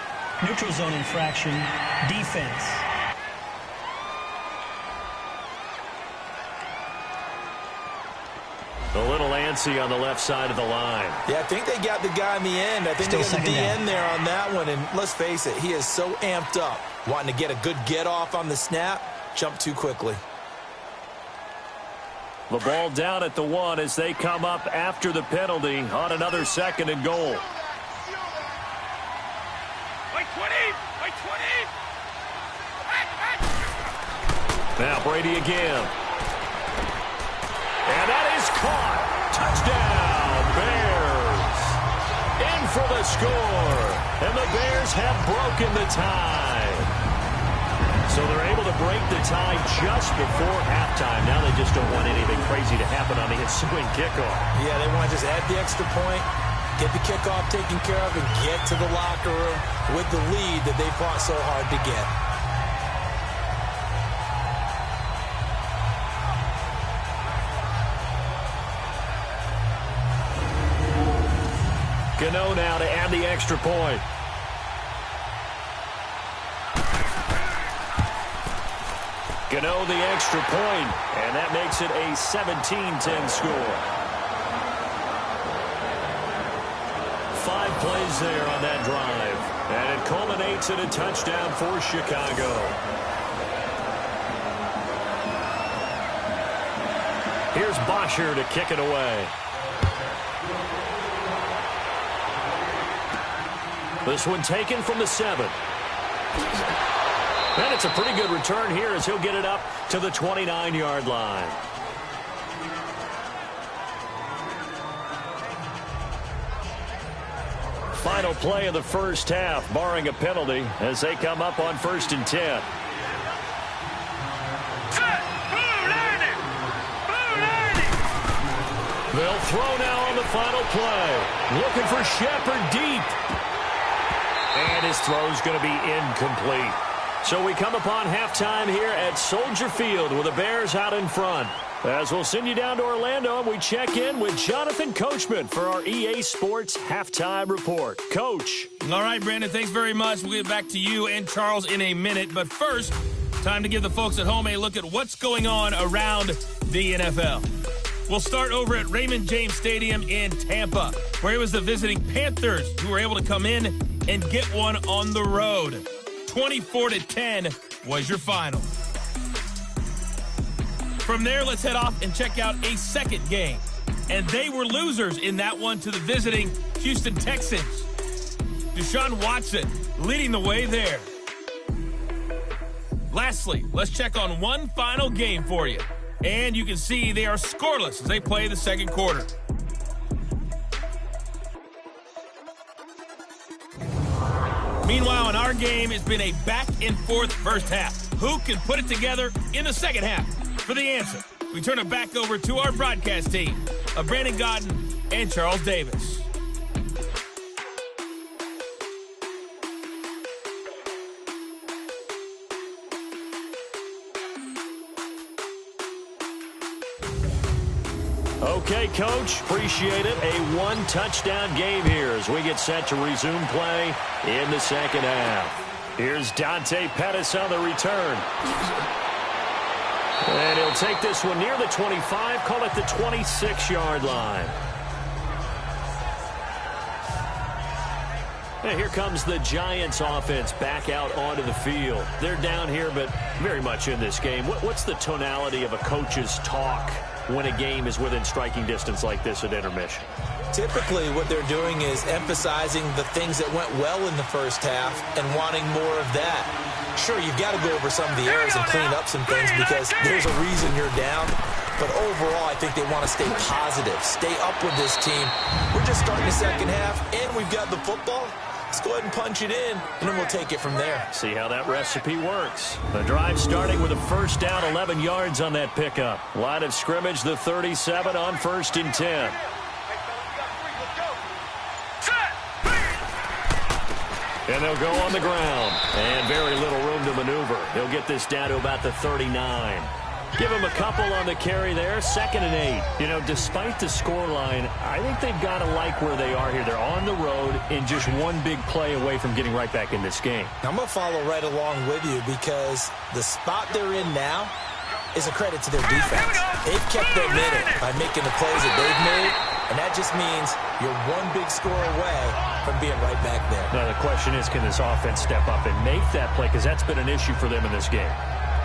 Neutral zone infraction, defense. A little antsy on the left side of the line. Yeah, I think they got the guy in the end. I think they got the DN there on that one. And let's face it, he is so amped up, wanting to get a good get off on the snap, jump too quickly. The ball down at the 1 as they come up after the penalty on another 2nd and goal. Now Brady again. And that is caught. Touchdown, Bears. In for the score. And the Bears have broken the tie. So they're able to break the tie just before halftime. Now they just don't want anything crazy to happen on the ensuing kickoff. Yeah, they want to just add the extra point, get the kickoff taken care of, and get to the locker room with the lead that they fought so hard to get. Gano now to add the extra point. Gano the extra point, and that makes it a 17-10 score. 5 plays there on that drive, and it culminates in a touchdown for Chicago. Here's Bosher to kick it away. This one taken from the 7. And it's a pretty good return here as he'll get it up to the 29-yard line. Final play of the first half, barring a penalty, as they come up on 1st and 10. They'll throw now on the final play. Looking for Shepard deep. And his throw's going to be incomplete. So we come upon halftime here at Soldier Field with the Bears out in front. As we'll send you down to Orlando, and we check in with Jonathan Coachman for our EA Sports Halftime Report. Coach. All right, Brandon, thanks very much. We'll get back to you and Charles in a minute. But first, time to give the folks at home a look at what's going on around the NFL. We'll start over at Raymond James Stadium in Tampa, where it was the visiting Panthers who were able to come in and get one on the road. 24-10 was your final. From there, let's head off and check out a second game. And they were losers in that one to the visiting Houston Texans. Deshaun Watson leading the way there. Lastly, let's check on one final game for you. And you can see they are scoreless as they play the second quarter. Meanwhile, in our game, it's been a back-and-forth first half. Who can put it together in the second half? For the answer, we turn it back over to our broadcast team of Brandon Godden and Charles Davis. Okay, Coach, appreciate it. A one-touchdown game here as we get set to resume play in the second half. Here's Dante Pettis on the return. And he'll take this one near the 25, call it the 26-yard line. And here comes the Giants offense back out onto the field. They're down here, but very much in this game. What's the tonality of a coach's talk when a game is within striking distance like this at intermission? Typically, what they're doing is emphasizing the things that went well in the first half and wanting more of that. Sure, you've got to go over some of the errors and clean up some things because there's a reason you're down. But overall, I think they want to stay positive, stay up with this team. We're just starting the second half, and we've got the football. Let's go ahead and punch it in, and then we'll take it from there. See how that recipe works. The drive starting with a first down, 11 yards on that pickup. Line of scrimmage, the 37 on 1st and 10. And they'll go on the ground. And very little room to maneuver. He'll get this down to about the 39. Give him a couple on the carry there. 2nd and 8. You know, despite the scoreline, I think they've got to like where they are here. They're on the road and just one big play away from getting right back in this game. I'm going to follow right along with you because the spot they're in now is a credit to their defense. They've kept them in it by making the plays that they've made, and that just means you're one big score away from being right back there. Now the question is, can this offense step up and make that play? Because that's been an issue for them in this game.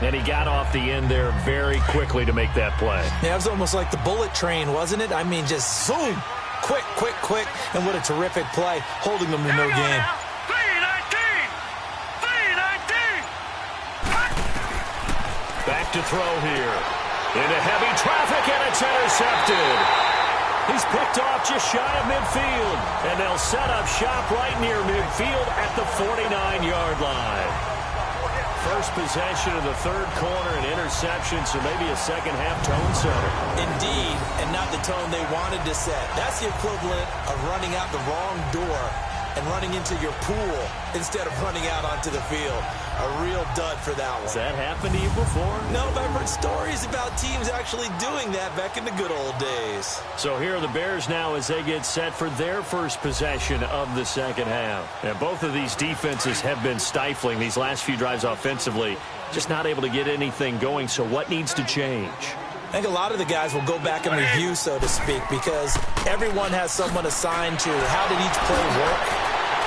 And he got off the end there very quickly to make that play. Yeah, it was almost like the bullet train, wasn't it? I mean, just zoom, quick, and what a terrific play, holding them to no game. Back to throw here. Into heavy traffic, and it's intercepted. He's picked off just shy of midfield. And they'll set up shop right near midfield at the 49-yard line. First possession of the third quarter, an interception, so maybe a second-half tone setter. Indeed, and not the tone they wanted to set. That's the equivalent of running out the wrong door and running into your pool instead of running out onto the field. A real dud for that one. Has that happened to you before? No, but I've heard stories about teams actually doing that back in the good old days. So here are the Bears now as they get set for their first possession of the second half. And both of these defenses have been stifling these last few drives offensively. Just not able to get anything going, so what needs to change? I think a lot of the guys will go back and review, so to speak, because everyone has someone assigned to how did each play work.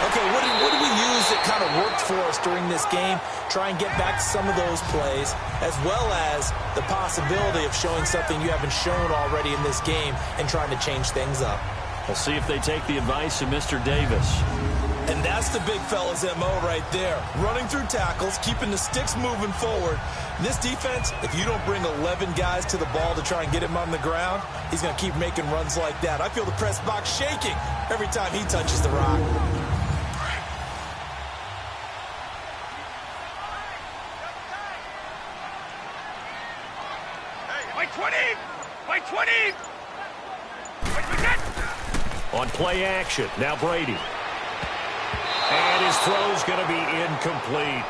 Okay, what did we use that kind of worked for us during this game? Try and get back to some of those plays, as well as the possibility of showing something you haven't shown already in this game and trying to change things up. We'll see if they take the advice of Mr. Davis. And that's the big fella's MO right there. Running through tackles, keeping the sticks moving forward. This defense, if you don't bring 11 guys to the ball to try and get him on the ground, he's going to keep making runs like that. I feel the press box shaking every time he touches the rock. On play action, now Brady. And his throw's going to be incomplete.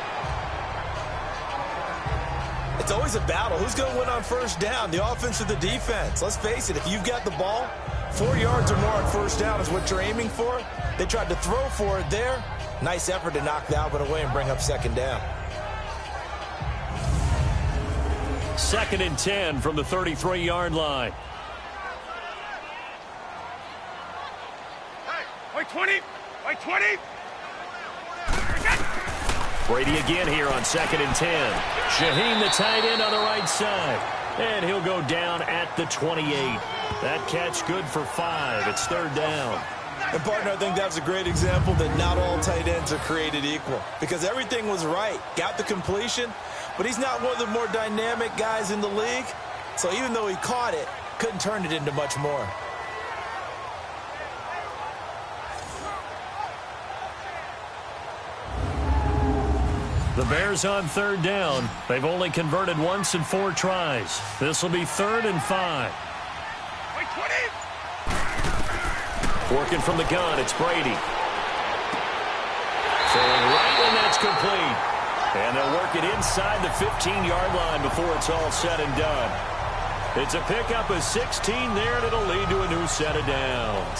It's always a battle. Who's going to win on first down, the offense or the defense? Let's face it, if you've got the ball, 4 yards or more on first down is what you're aiming for. They tried to throw for it there. Nice effort to knock that one away and bring up second down. 2nd and 10 from the 33-yard line. White 20! White 20! Brady again here on 2nd and 10. Shaheen, the tight end, on the right side. And he'll go down at the 28. That catch good for 5. It's 3rd down. And, partner, I think that's a great example that not all tight ends are created equal. Because everything was right. Got the completion, but he's not one of the more dynamic guys in the league. So even though he caught it, couldn't turn it into much more. The Bears on 3rd down. They've only converted once in 4 tries. This will be 3rd and 5. Working from the gun, it's Brady. Throwing right, and that's complete. And they'll work it inside the 15-yard line before it's all said and done. It's a pickup of 16 there, and it'll lead to a new set of downs.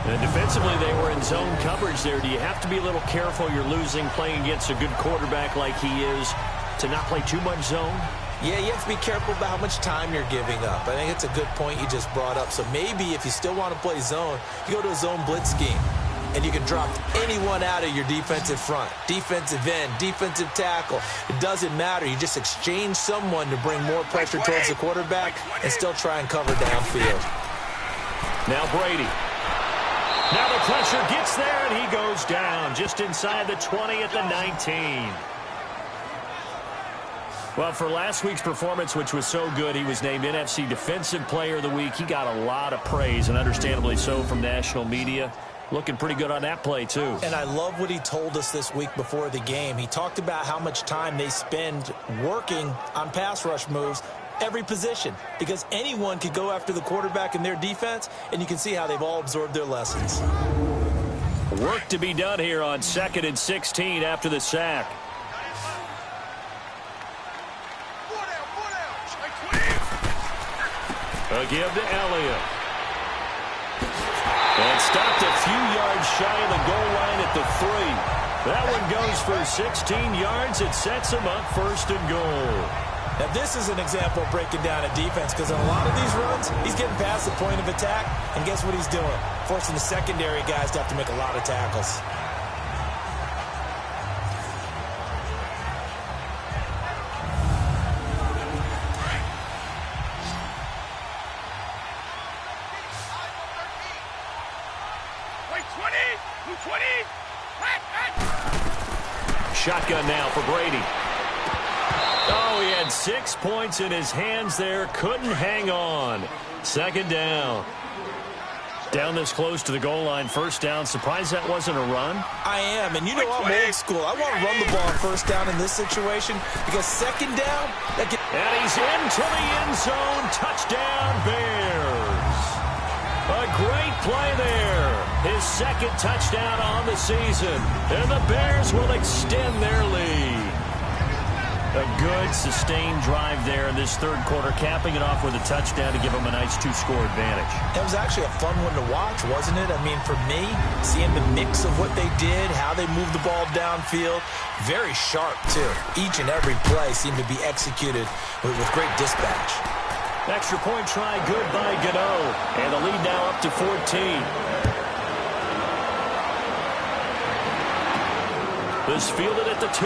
And defensively, they were in zone coverage there. Do you have to be a little careful you're losing playing against a good quarterback like he is to not play too much zone? Yeah, you have to be careful about how much time you're giving up. I think it's a good point you just brought up. So maybe if you still want to play zone, you go to a zone blitz scheme. And you can drop anyone out of your defensive front. Defensive end, defensive tackle. It doesn't matter. You just exchange someone to bring more pressure towards the quarterback and still try and cover downfield. Now Brady. Now the pressure gets there, and he goes down just inside the 20 at the 19. Well, for last week's performance, which was so good, he was named NFC Defensive Player of the Week. He got a lot of praise, and understandably so, from national media. looking pretty good on that play, too. And I love what he told us this week before the game. He talked about how much time they spend working on pass rush moves, every position, because anyone could go after the quarterback in their defense, and you can see how they've all absorbed their lessons. Work to be done here on 2nd and 16 after the sack. A give to Elliott. And stopped a few yards shy of the goal line at the 3. That one goes for 16 yards. It sets him up 1st and goal. Now, this is an example of breaking down a defense, because in a lot of these runs, he's getting past the point of attack, and guess what he's doing? Forcing the secondary guys to have to make a lot of tackles. Shotgun now for Brady. Oh, he had 6 points in his hands there. Couldn't hang on. 2nd down. Down this close to the goal line. 1st down. Surprised that wasn't a run? I am, and you know I'm old school. I want to run the ball on 1st down in this situation, because 2nd down, and he's into the end zone. Touchdown, Bears. A great play there. His 2nd touchdown on the season. And the Bears will extend their lead. A good, sustained drive there in this 3rd quarter, capping it off with a touchdown to give them a nice 2-score advantage. It was actually a fun one to watch, wasn't it? I mean, for me, seeing the mix of what they did, how they moved the ball downfield, very sharp, too. Each and every play seemed to be executed with great dispatch. Extra point try, good by Gano. And the lead now up to 14. This fielded at the 2.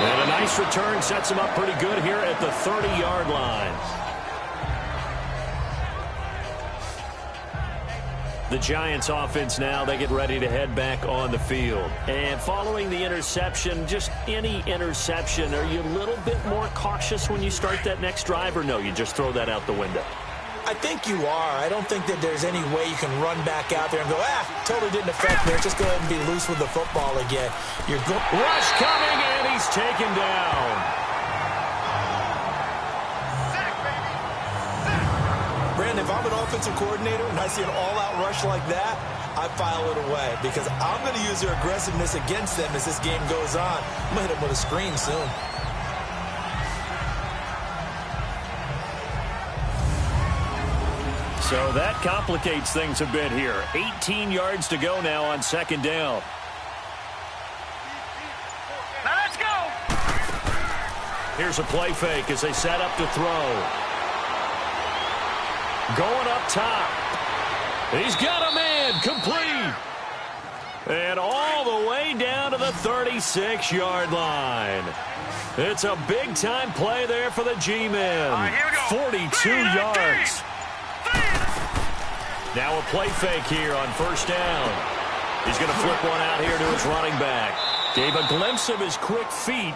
And a nice return sets him up pretty good here at the 30-yard line. The Giants offense now, they get ready to head back on the field. And following the interception, just any interception, are you a little bit more cautious when you start that next drive, or no, you just throw that out the window? I think you are. I don't think that there's any way you can run back out there and go, totally didn't affect me. Just go ahead and be loose with the football again. Rush coming, and he's taken down. Brandon, if I'm an offensive coordinator and I see an all-out rush like that, I file it away, because I'm going to use their aggressiveness against them as this game goes on. I'm going to hit them with a screen soon. So that complicates things a bit here. 18 yards to go now on 2nd down. Now let's go. Here's a play fake as they set up to throw. Going up top. He's got a man, complete. And all the way down to the 36-yard line. It's a big-time play there for the G-men. 42 yards. Now a play fake here on 1st down. He's going to flip one out here to his running back. Gave a glimpse of his quick feet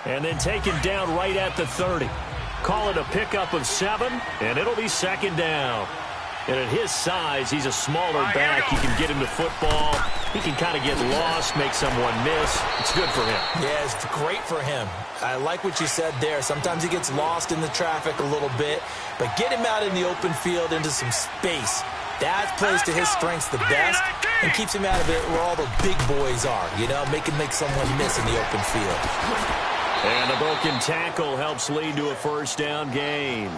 and then taken down right at the 30. Call it a pickup of 7, and it'll be 2nd down. And at his size, he's a smaller back. He can get him to football. He can kind of get lost, make someone miss. It's good for him. Yeah, it's great for him. I like what you said there. Sometimes he gets lost in the traffic a little bit, but get him out in the open field into some space. That plays to his strengths the best and keeps him out of it where all the big boys are, you know, make someone miss in the open field. And a broken tackle helps lead to a 1st down gain.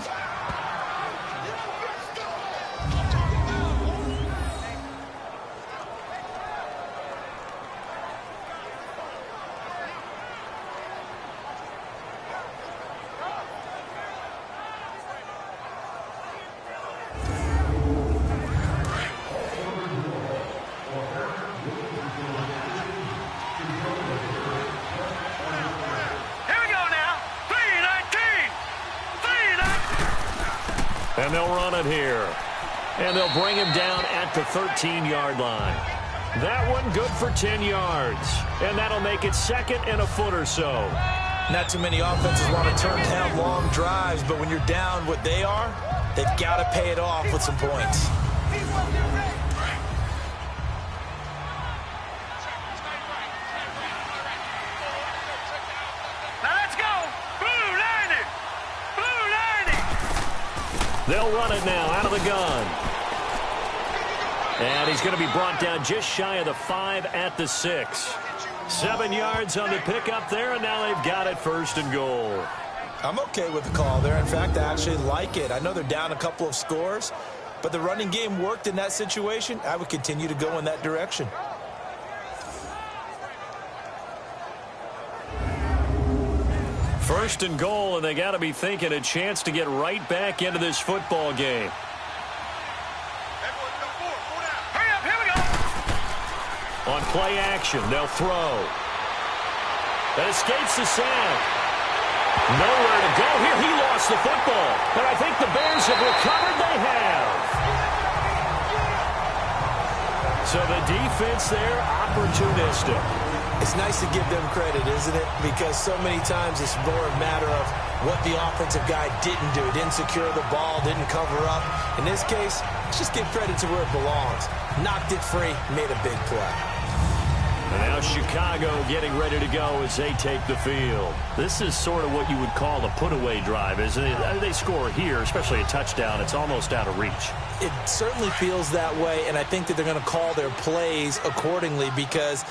And they'll run it here. And they'll bring him down at the 13-yard line. That one good for 10 yards. And that'll make it 2nd and a foot or so. Not too many offenses want to turn down long drives, but when you're down what they are, they've got to pay it off with some points. They'll run it now out of the gun. And he's going to be brought down just shy of the 5 at the 6. 7 yards on the pickup there, and now they've got it 1st and goal. I'm okay with the call there. In fact, I actually like it. I know they're down a couple of scores, but the running game worked in that situation. I would continue to go in that direction. First and goal, and they got to be thinking a chance to get right back into this football game. Hurry up, here we go. On play action, they'll throw. That escapes the sack. Nowhere to go here. He lost the football. But I think the Bears have recovered. They have. So the defense there, opportunistic. It's nice to give them credit, isn't it? Because so many times it's more a matter of what the offensive guy didn't do. Didn't secure the ball, didn't cover up. In this case, just give credit to where it belongs. Knocked it free, made a big play. And now Chicago getting ready to go as they take the field. This is sort of what you would call a put-away drive, isn't it? They score here, especially a touchdown. It's almost out of reach. It certainly feels that way, and I think that they're going to call their plays accordingly because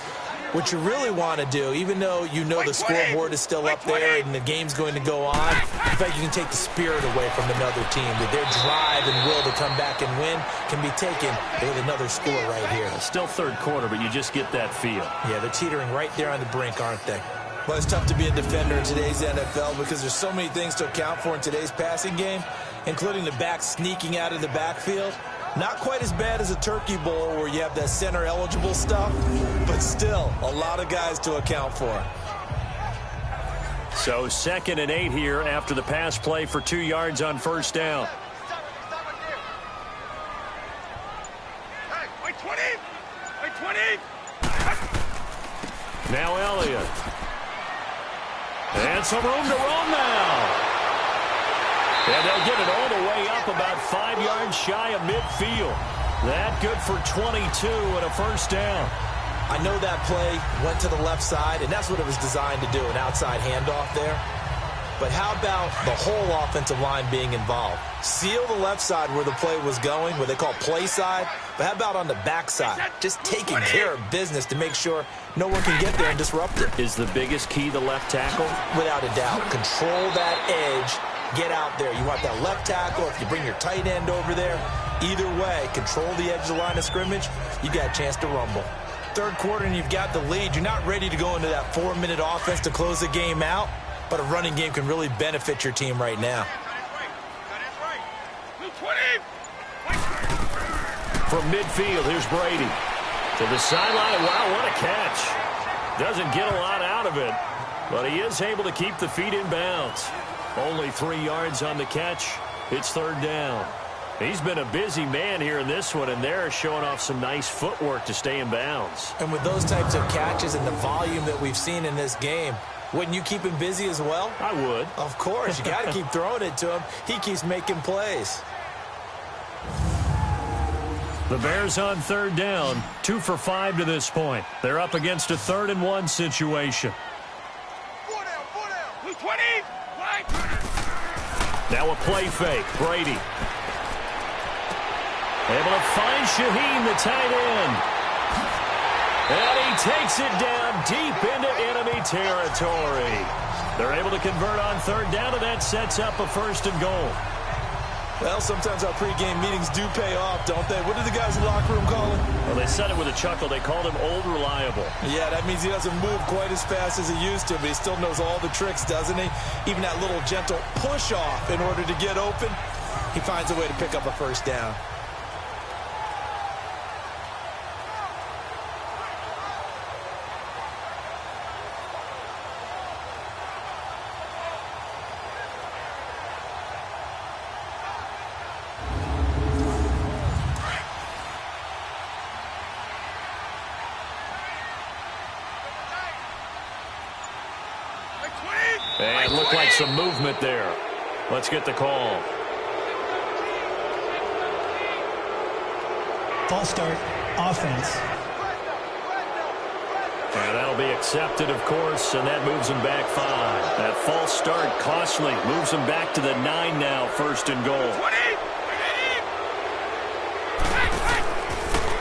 what you really want to do, even though you know the scoreboard is still up there and the game's going to go on, in fact, you can take the spirit away from another team. That their drive and will to come back and win can be taken with another score right here. Still 3rd quarter, but you just get that feel. Yeah, they're teetering right there on the brink, aren't they? Well, it's tough to be a defender in today's NFL because there's so many things to account for in today's passing game, including the back sneaking out of the backfield. Not quite as bad as a turkey bowl where you have that center-eligible stuff, but still a lot of guys to account for. So 2nd and 8 here after the pass play for 2 yards on 1st down. Hey, wait 20. Wait 20. Now Elliott. And some room to roam now. And they'll get it all the way up about 5 yards shy of midfield. That good for 22 and a 1st down. I know that play went to the left side, and that's what it was designed to do, an outside handoff there. But how about the whole offensive line being involved? Seal the left side where the play was going, what they call play side. But how about on the back side? Just taking care of business to make sure no one can get there and disrupt it. Is the biggest key the left tackle? Without a doubt. Control that edge. Get out there. You want that left tackle. If you bring your tight end over there, either way, control the edge of the line of scrimmage, you got a chance to rumble. 3rd quarter and you've got the lead. You're not ready to go into that 4-minute offense to close the game out, but a running game can really benefit your team right now. From midfield, here's Brady. To the sideline. Wow, what a catch. Doesn't get a lot out of it, but he is able to keep the feet in bounds. Only 3 yards on the catch. It's 3rd down. He's been a busy man here in this one, and they're showing off some nice footwork to stay in bounds. And with those types of catches and the volume that we've seen in this game, wouldn't you keep him busy as well? I would. Of course. You got to keep throwing it to him. He keeps making plays. The Bears on 3rd down, 2 for 5 to this point. They're up against a 3rd and 1 situation. 20. Now a play fake. Brady. Able to find Shaheen, the tight end. And he takes it down deep into enemy territory. They're able to convert on 3rd down, and that sets up a 1st and goal. Well, sometimes our pregame meetings do pay off, don't they? What did the guys in the locker room call him? Well, they said it with a chuckle. They called him Old Reliable. Yeah, that means he doesn't move quite as fast as he used to, but he still knows all the tricks, doesn't he? Even that little gentle push-off in order to get open, he finds a way to pick up a 1st down. And looked like some movement there. Let's get the call. False start, offense. And that'll be accepted, of course, and that moves him back 5. That false start costly. Moves him back to the 9 now, 1st and goal.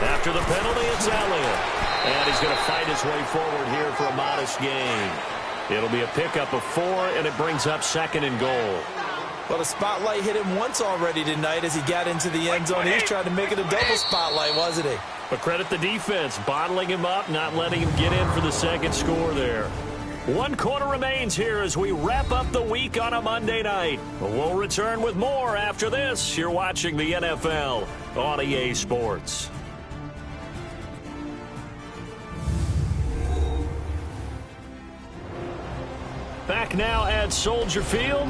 After the penalty, it's Elliott. And he's going to fight his way forward here for a modest gain. It'll be a pickup of 4, and it brings up 2nd and goal. Well, the spotlight hit him once already tonight as he got into the end zone. He was trying to make it a double spotlight, wasn't he? But credit the defense, bottling him up, not letting him get in for the 2nd score there. 1 quarter remains here as we wrap up the week on a Monday night. We'll return with more after this. You're watching the NFL on EA Sports. Back now at Soldier Field.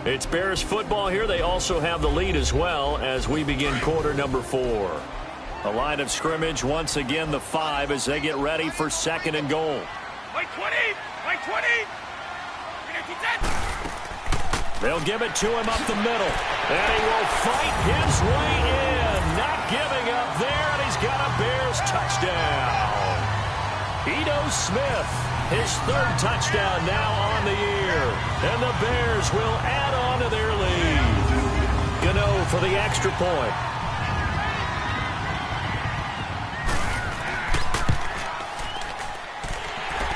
It's Bears football here. They also have the lead as well as we begin quarter number 4. A line of scrimmage, once again the 5 as they get ready for 2nd and goal. White 20! White 20! They'll give it to him up the middle. And he will fight his way in. Not giving up there, and he's got a Bears touchdown. Ito Smith, his 3rd touchdown now on the year. And the Bears will add on to their lead. Gano for the extra point.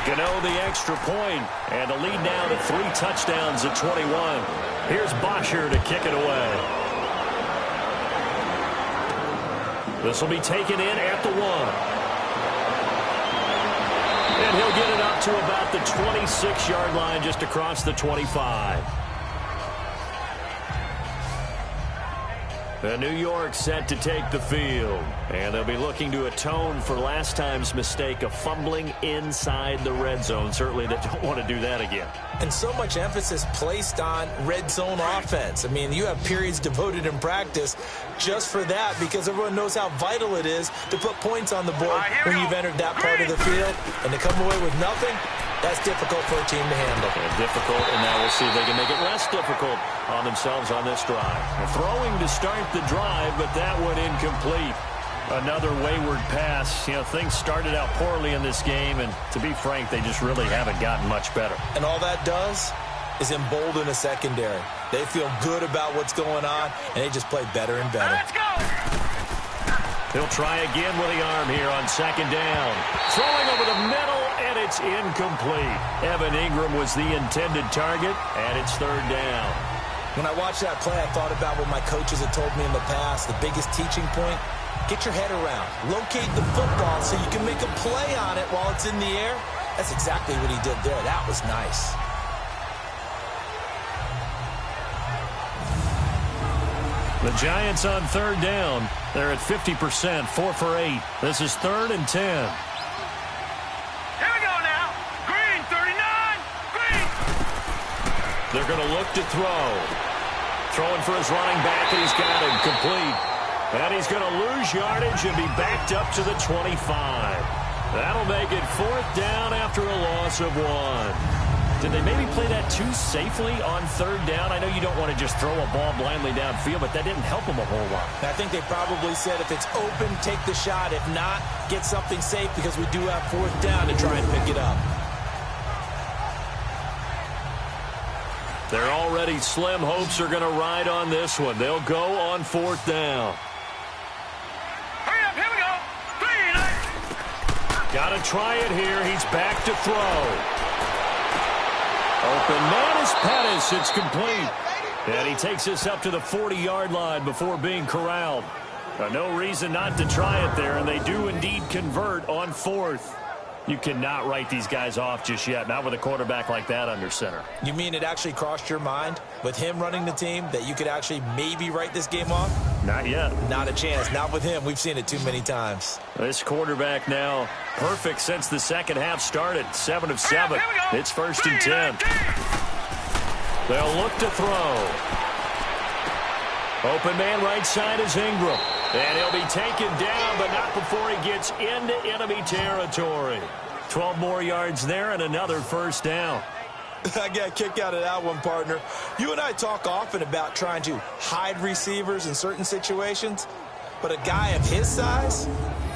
Gano the extra point, and the lead now to 3 touchdowns at 21. Here's Bosher to kick it away. This will be taken in at the 1. And he'll get it up to about the 26-yard line, just across the 25. And New York set to take the field. And they'll be looking to atone for last time's mistake of fumbling inside the red zone. Certainly they don't want to do that again. And so much emphasis placed on red zone offense. I mean, you have periods devoted in practice just for that because everyone knows how vital it is to put points on the board when you've entered that part of the field. And to come away with nothing, that's difficult for a team to handle. Difficult, and now we'll see if they can make it less difficult on themselves on this drive. Throwing to start the drive, but that one incomplete. Another wayward pass. You know, things started out poorly in this game, and to be frank, they just really haven't gotten much better. And all that does is embolden a secondary. They feel good about what's going on, and they just play better and better. Let's go! He'll try again with the arm here on 2nd down. Throwing over the middle, and it's incomplete. Evan Ingram was the intended target, and it's 3rd down. When I watched that play, I thought about what my coaches had told me in the past. The biggest teaching point, get your head around. Locate the football so you can make a play on it while it's in the air. That's exactly what he did there. That was nice. The Giants on 3rd down. They're at 50%, 4 for 8. This is 3rd and 10. Here we go now. Green, 39. Green. They're going to look to throw. Throwing for his running back, and he's got him complete. And he's going to lose yardage and be backed up to the 25. That'll make it 4th down after a loss of 1. Did they maybe play that too safely on 3rd down? I know you don't want to just throw a ball blindly downfield, but that didn't help them a whole lot. I think they probably said if it's open, take the shot. If not, get something safe because we do have 4th down to try and pick it up. Their already slim hopes are going to ride on this one. They'll go on 4th down. Hurry up, here we go. Green. Got to try it here. He's back to throw. Open man is Pettis. It's complete. And he takes this up to the 40-yard line before being corralled. No reason not to try it there, and they do indeed convert on 4th. You cannot write these guys off just yet, not with a quarterback like that under center. You mean it actually crossed your mind with him running the team that you could actually maybe write this game off? Not yet. Not a chance. Not with him. We've seen it too many times. This quarterback now perfect since the second half started. 7 of 7. It's 1st and 10. They'll look to throw. Open man right side is Ingram. And he'll be taken down, but not before he gets into enemy territory. 12 more yards there and another 1st down. I got a kick out of that one, partner. You and I talk often about trying to hide receivers in certain situations. But a guy of his size,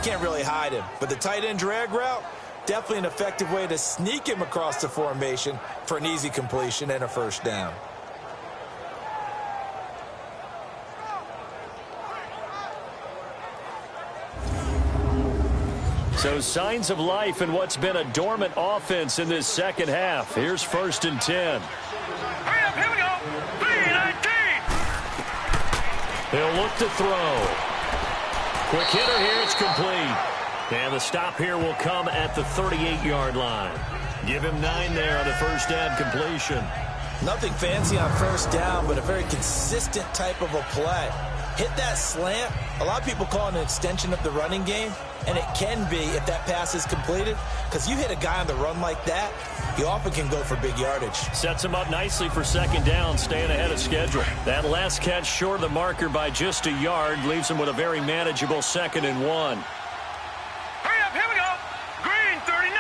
can't really hide him. But the tight end drag route, definitely an effective way to sneak him across the formation for an easy completion and a first down. So signs of life in what's been a dormant offense in this second half. Here's 1st and 10. Hurry up, here we go. 3-19. He'll look to throw. Quick hitter here, it's complete. And the stop here will come at the 38-yard line. Give him 9 there on the first down completion. Nothing fancy on first down, but a very consistent type of a play. Hit that slant. A lot of people call it an extension of the running game, and it can be if that pass is completed, because you hit a guy on the run like that, he often can go for big yardage. Sets him up nicely for second down, staying ahead of schedule. That last catch short of the marker by just a yard leaves him with a very manageable 2nd and 1. Hurry up, here we go. Green, 39.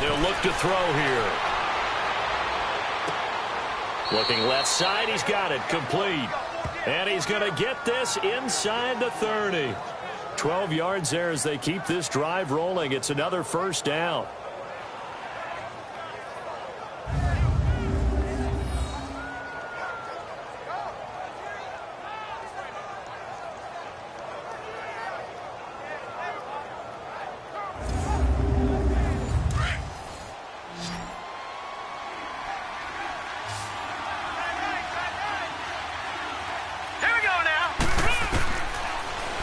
They'll look to throw here. Looking left side, he's got it, complete. And he's going to get this inside the 30. 12 yards there as they keep this drive rolling. It's another first down.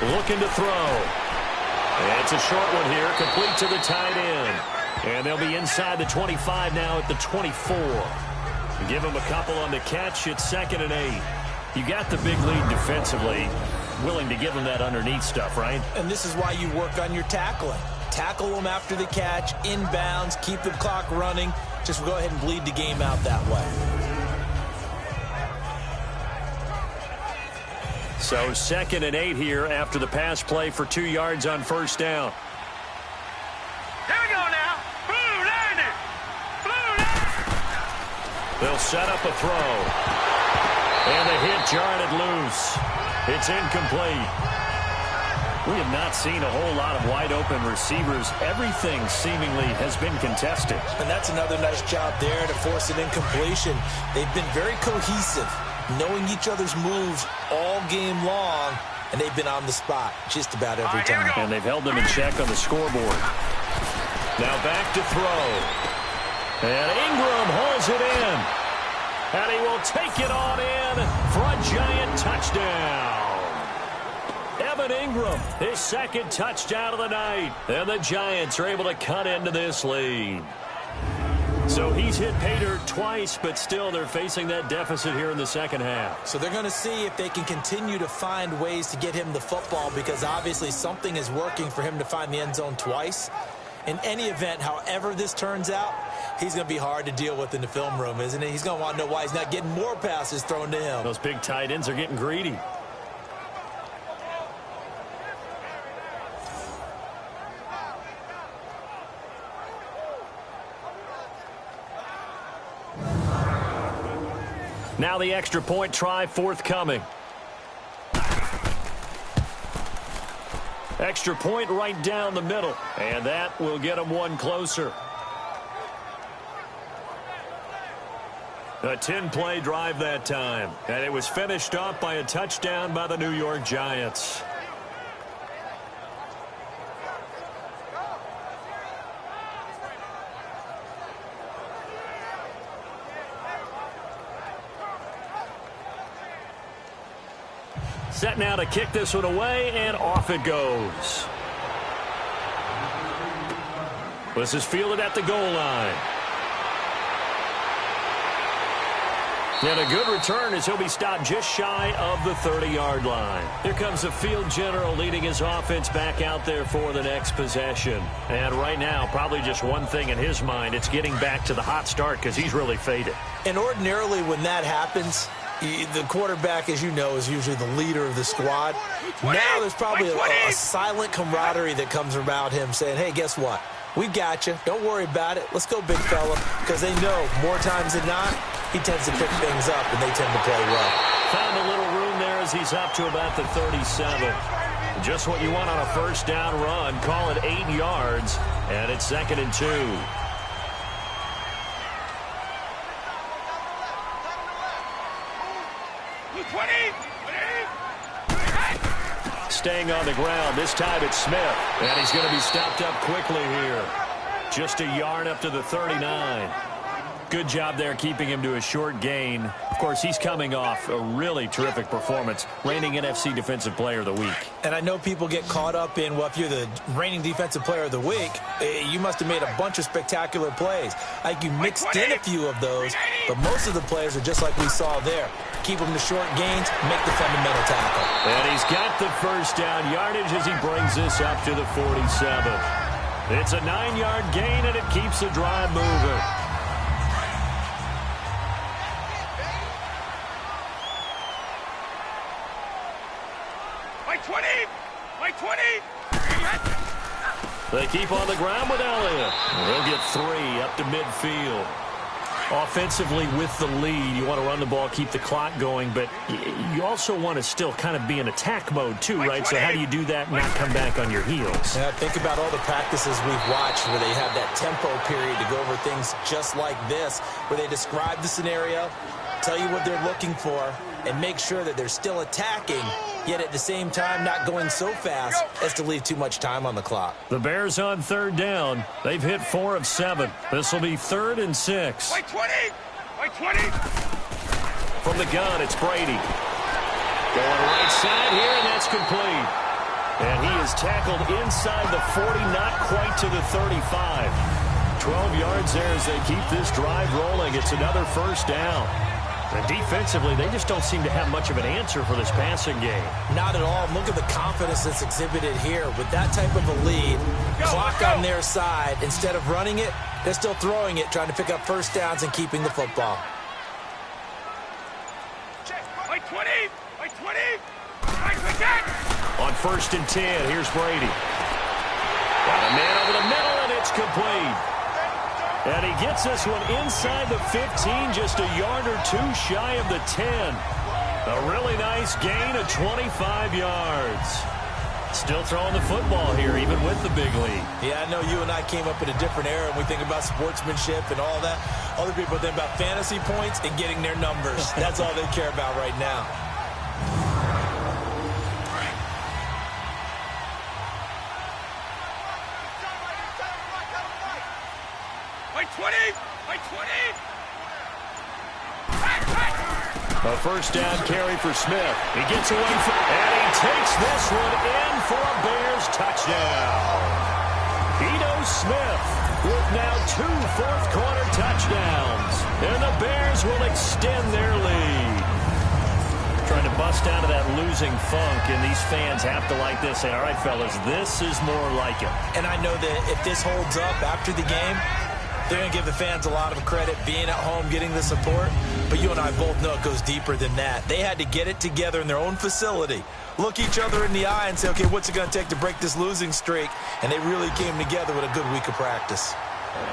Looking to throw. It's a short one here, complete to the tight end. And they'll be inside the 25 now at the 24. Give him a couple on the catch. It's 2nd and 8. You got the big lead defensively. Willing to give him that underneath stuff, right? And this is why you work on your tackling. Tackle them after the catch, inbounds, keep the clock running. Just go ahead and bleed the game out that way. So 2nd and 8 here after the pass play for 2 yards on first down. Here we go now. Blue 90. Blue 90. They'll set up a throw. And the hit jarred it loose. It's incomplete. We have not seen a whole lot of wide open receivers. Everything seemingly has been contested. And that's another nice job there to force an incompletion. They've been very cohesive, knowing each other's moves all game long, and they've been on the spot just about every time. And they've held them in check on the scoreboard. Now back to throw. And Ingram hauls it in. And he will take it on in for a giant touchdown. Evan Ingram, his 2nd touchdown of the night. And the Giants are able to cut into this lead. So he's hit pay dirt twice, but still they're facing that deficit here in the second half. So they're going to see if they can continue to find ways to get him the football, because obviously something is working for him to find the end zone twice. In any event, however this turns out, he's going to be hard to deal with in the film room, isn't he? He's going to want to know why he's not getting more passes thrown to him. Those big tight ends are getting greedy. Now the extra point try forthcoming. Extra point right down the middle. And that will get them one closer. A 10-play drive that time. And it was finished off by a touchdown by the New York Giants. Set now to kick this one away, and off it goes. This is fielded at the goal line. And a good return as he'll be stopped just shy of the 30-yard line. Here comes the field general leading his offense back out there for the next possession. And right now, probably just one thing in his mind. It's getting back to the hot start because he's really faded. And ordinarily when that happens, the quarterback, as you know, is usually the leader of the squad. Now there's probably a silent camaraderie that comes about him saying, hey, guess what? We got you. Don't worry about it. Let's go, big fella. Because they know more times than not, he tends to pick things up, and they tend to play well. Found a little room there as as he's up to about the 37. Just what you want on a first down run. Call it 8 yards, and it's 2nd and 2. Staying on the ground. This time it's Smith. And he's going to be stopped up quickly here. Just a yard up to the 39. Good job there keeping him to a short gain. Of course, he's coming off a really terrific performance. Reigning NFC Defensive Player of the Week. And I know people get caught up in, well, if you're the reigning Defensive Player of the Week, you must have made a bunch of spectacular plays. Like you mixed in a few of those, but most of the plays are just like we saw there. Keep them to short gains, make the fundamental tackle. And he's got the first down yardage as he brings this up to the 47. It's a 9-yard gain, and it keeps the drive moving. They keep on the ground with Elliott. They'll get 3 up to midfield. Offensively with the lead, you want to run the ball, keep the clock going, but you also want to still kind of be in attack mode too, right? So how do you do that and not come back on your heels? Yeah, think about all the practices we've watched where they have that tempo period to go over things just like this, where they describe the scenario, tell you what they're looking for, and make sure that they're still attacking, yet at the same time not going so fast as to leave too much time on the clock. The Bears on 3rd down. They've hit 4 of 7. This will be 3rd and 6. White 20! White 20! From the gun, it's Brady. Going right side here, and that's complete. And he is tackled inside the 40, not quite to the 35. 12 yards there as they keep this drive rolling. It's another first down. And defensively, they just don't seem to have much of an answer for this passing game. Not at all. Look at the confidence that's exhibited here. With that type of a lead, clock on their side, instead of running it, they're still throwing it, trying to pick up first downs and keeping the football. White 20! White 20! White 20! On 1st and 10, here's Brady. Got a man over the middle, and it's complete. And he gets this one inside the 15, just a yard or 2 shy of the 10. A really nice gain of 25 yards. Still throwing the football here, even with the big lead. Yeah, I know you and I came up in a different era, and we think about sportsmanship and all that. Other people think about fantasy points and getting their numbers. That's all they care about right now. A first down carry for Smith. He gets away from, and he takes this one in for a Bears touchdown. Ito Smith with now 2 fourth-quarter touchdowns. And the Bears will extend their lead. Trying to bust out of that losing funk, and these fans have to like this. Say, all right, fellas, this is more like it. And I know that if this holds up after the game, they're going to give the fans a lot of credit being at home, getting the support. But you and I both know it goes deeper than that. They had to get it together in their own facility, look each other in the eye and say, okay, what's it going to take to break this losing streak? And they really came together with a good week of practice.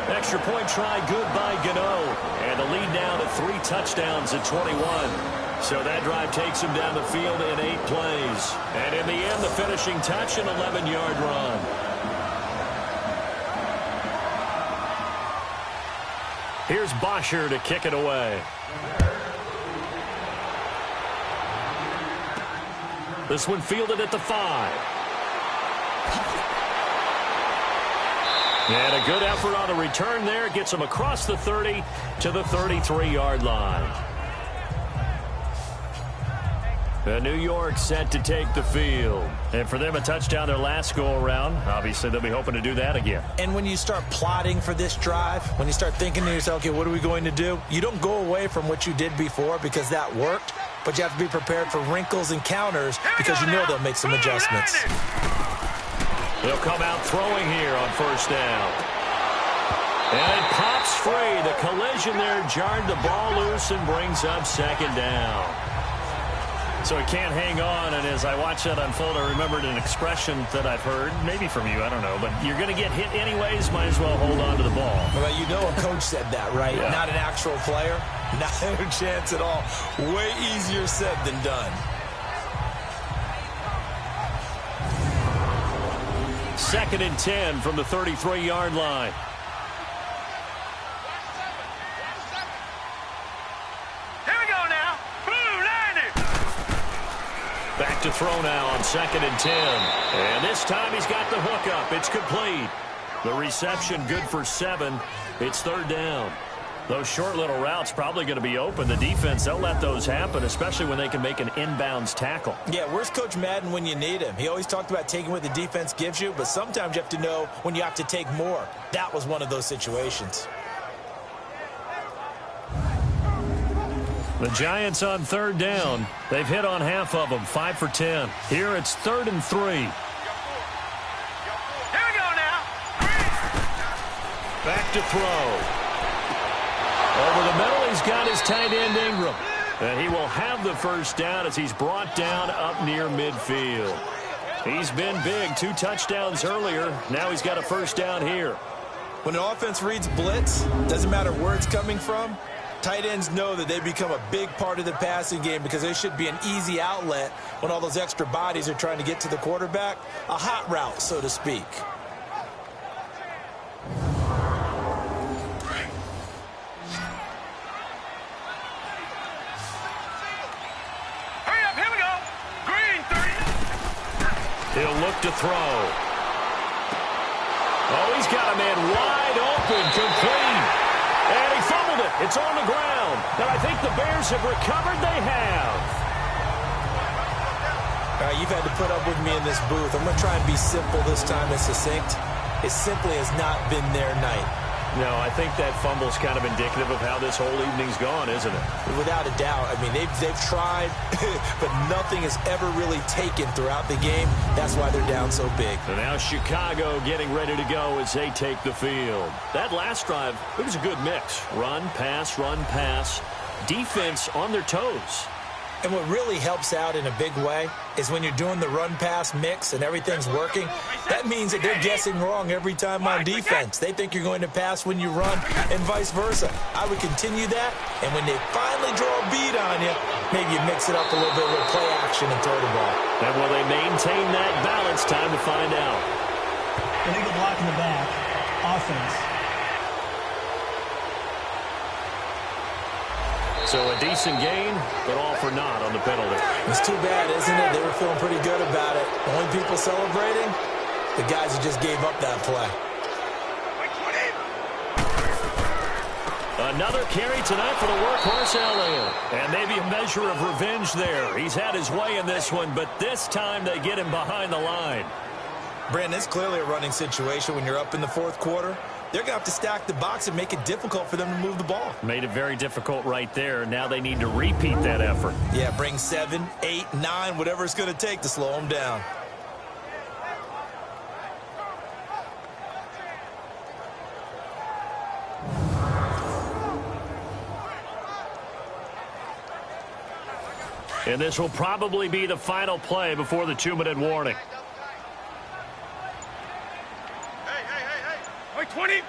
Extra point try good by Gano. And the lead down to 3 touchdowns at 21. So that drive takes him down the field in 8 plays. And in the end, the finishing touch, an 11-yard run. Here's Bosher to kick it away. This one fielded at the 5. And a good effort on the return there. Gets him across the 30 to the 33-yard line. And New York set to take the field. And for them, a touchdown their last go-around. Obviously, they'll be hoping to do that again. And when you start plotting for this drive, when you start thinking to yourself, okay, what are we going to do? You don't go away from what you did before because that worked, but you have to be prepared for wrinkles and counters because you know they'll make some adjustments. They'll come out throwing here on first down. And it pops free. The collision there jarred the ball loose and brings up second down. So it can't hang on, and as I watch that unfold, I remembered an expression that I've heard, maybe from you, I don't know, but you're going to get hit anyways, might as well hold on to the ball. Well, you know a coach said that, right? Yeah. Not an actual player. Not a chance at all. Way easier said than done. 2nd and 10 from the 33-yard line. Here we go now. Blue Niners. Back to throw now on 2nd and 10. And this time he's got the hook up. It's complete. The reception good for 7. It's 3rd down. Those short little routes probably going to be open. The defense, they'll let those happen, especially when they can make an inbounds tackle. Yeah, where's Coach Madden when you need him? He always talked about taking what the defense gives you, but sometimes you have to know when you have to take more. That was one of those situations. The Giants on 3rd down. They've hit on half of them, 5 for 10. Here it's 3rd and 3. Here we go now. Back to throw. Over the middle, he's got his tight end Ingram. And he will have the first down as he's brought down up near midfield. He's been big, 2 touchdowns earlier. Now he's got a first down here. When an offense reads blitz, doesn't matter where it's coming from, tight ends know that they become a big part of the passing game because they should be an easy outlet when all those extra bodies are trying to get to the quarterback. A hot route, so to speak. He'll look to throw. Oh, he's got a man wide open, complete. And he fumbled it. It's on the ground. And I think the Bears have recovered. They have. All right, you've had to put up with me in this booth. I'm going to try and be simple this time and succinct. It simply has not been their night. No, I think that fumble's kind of indicative of how this whole evening's gone, isn't it? Without a doubt. I mean, they've tried, but nothing has ever really taken throughout the game. That's why they're down so big. And now Chicago getting ready to go as they take the field. That last drive, it was a good mix. Run, pass, defense on their toes. And what really helps out in a big way is when you're doing the run-pass mix and everything's working, that means that they're guessing wrong every time on defense. They think you're going to pass when you run and vice versa. I would continue that, and when they finally draw a beat on you, maybe you mix it up a little bit with play action and throw the ball. And will they maintain that balance? Time to find out. Illegal block in the back. Offense. So a decent gain, but all for naught on the penalty. It's too bad, isn't it? They were feeling pretty good about it. The only people celebrating, the guys who just gave up that play. Another carry tonight for the workhorse Elliott. And maybe a measure of revenge there. He's had his way in this one, but this time they get him behind the line. Brandon, it's clearly a running situation when you're up in the fourth quarter. They're going to have to stack the box and make it difficult for them to move the ball. Made it very difficult right there. Now they need to repeat that effort. Yeah, bring 7, 8, 9, whatever it's going to take to slow them down. And this will probably be the final play before the 2-minute warning. Hey, 20.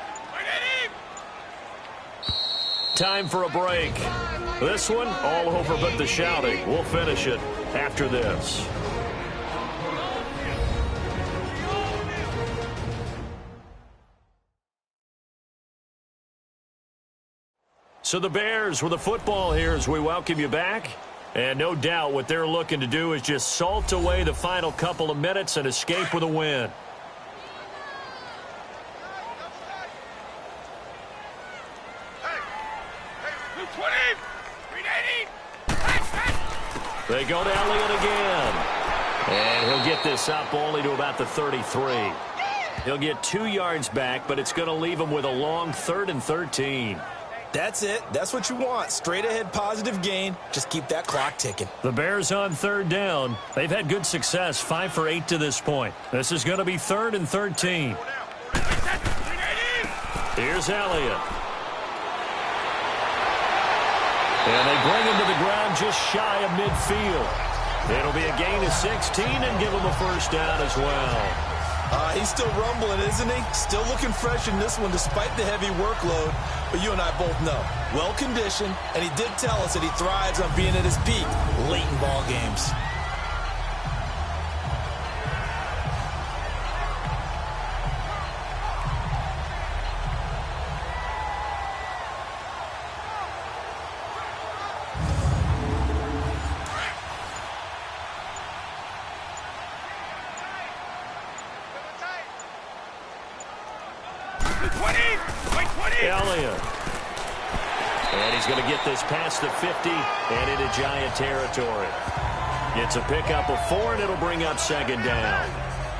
Time for a break. This one, all over but the shouting. We'll finish it after this. So the Bears with the football here as we welcome you back. And no doubt what they're looking to do is just salt away the final couple of minutes and escape with a win. They go to Elliott again. And he'll get this up only to about the 33. He'll get 2 yards back, but it's going to leave him with a long 3rd and 13. That's it. That's what you want. Straight ahead positive gain. Just keep that clock ticking. The Bears on 3rd down. They've had good success, 5 for 8 to this point. This is going to be 3rd and 13. Here's Elliott. And they bring him to the ground just shy of midfield. It'll be a gain of 16 and give him a first down as well. He's still rumbling, isn't he? Still looking fresh in this one despite the heavy workload. But you and I both know, well-conditioned, and he did tell us that he thrives on being at his peak late in ball games. Elliott. And he's going to get this past the 50 and into Giant territory. It's a pickup of 4, and it'll bring up second down.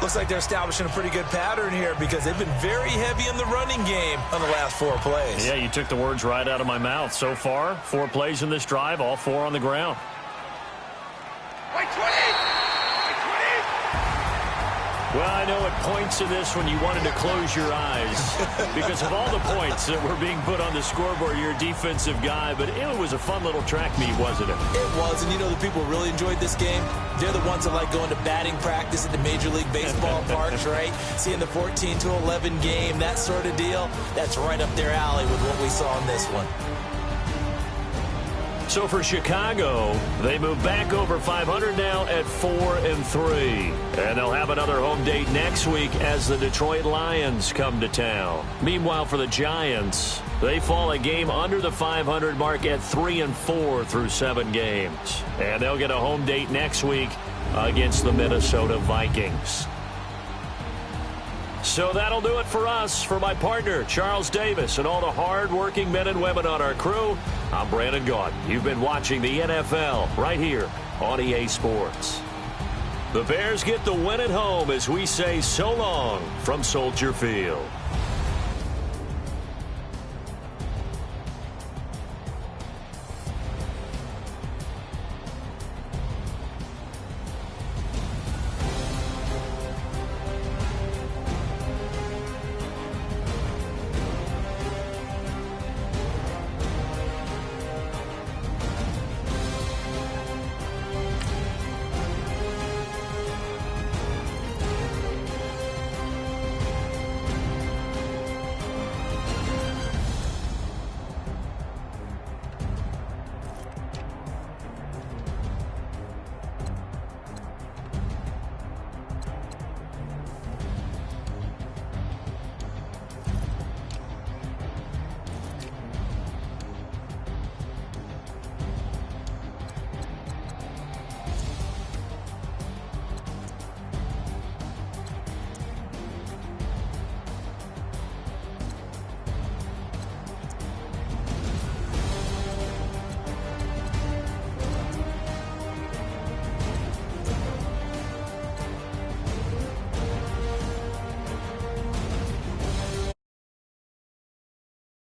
Looks like they're establishing a pretty good pattern here because they've been very heavy in the running game on the last 4 plays. Yeah, you took the words right out of my mouth. So far, 4 plays in this drive, all 4 on the ground. Well, I know at points in this when you wanted to close your eyes because of all the points that were being put on the scoreboard. You're a defensive guy, but it was a fun little track meet, wasn't it? It was, and you know the people who really enjoyed this game? They're the ones that like going to batting practice at the Major League Baseball parks, right? Seeing the 14-11 game, that sort of deal. That's right up their alley with what we saw in this one. So for Chicago, they move back over 500 now at 4-3. And they'll have another home date next week as the Detroit Lions come to town. Meanwhile, for the Giants, they fall a game under the 500 mark at 3-4 through 7 games. And they'll get a home date next week against the Minnesota Vikings. So that'll do it for us. For my partner, Charles Davis, and all the hard-working men and women on our crew, I'm Brandon Gaudin. You've been watching the NFL right here on EA Sports. The Bears get the win at home as we say so long from Soldier Field.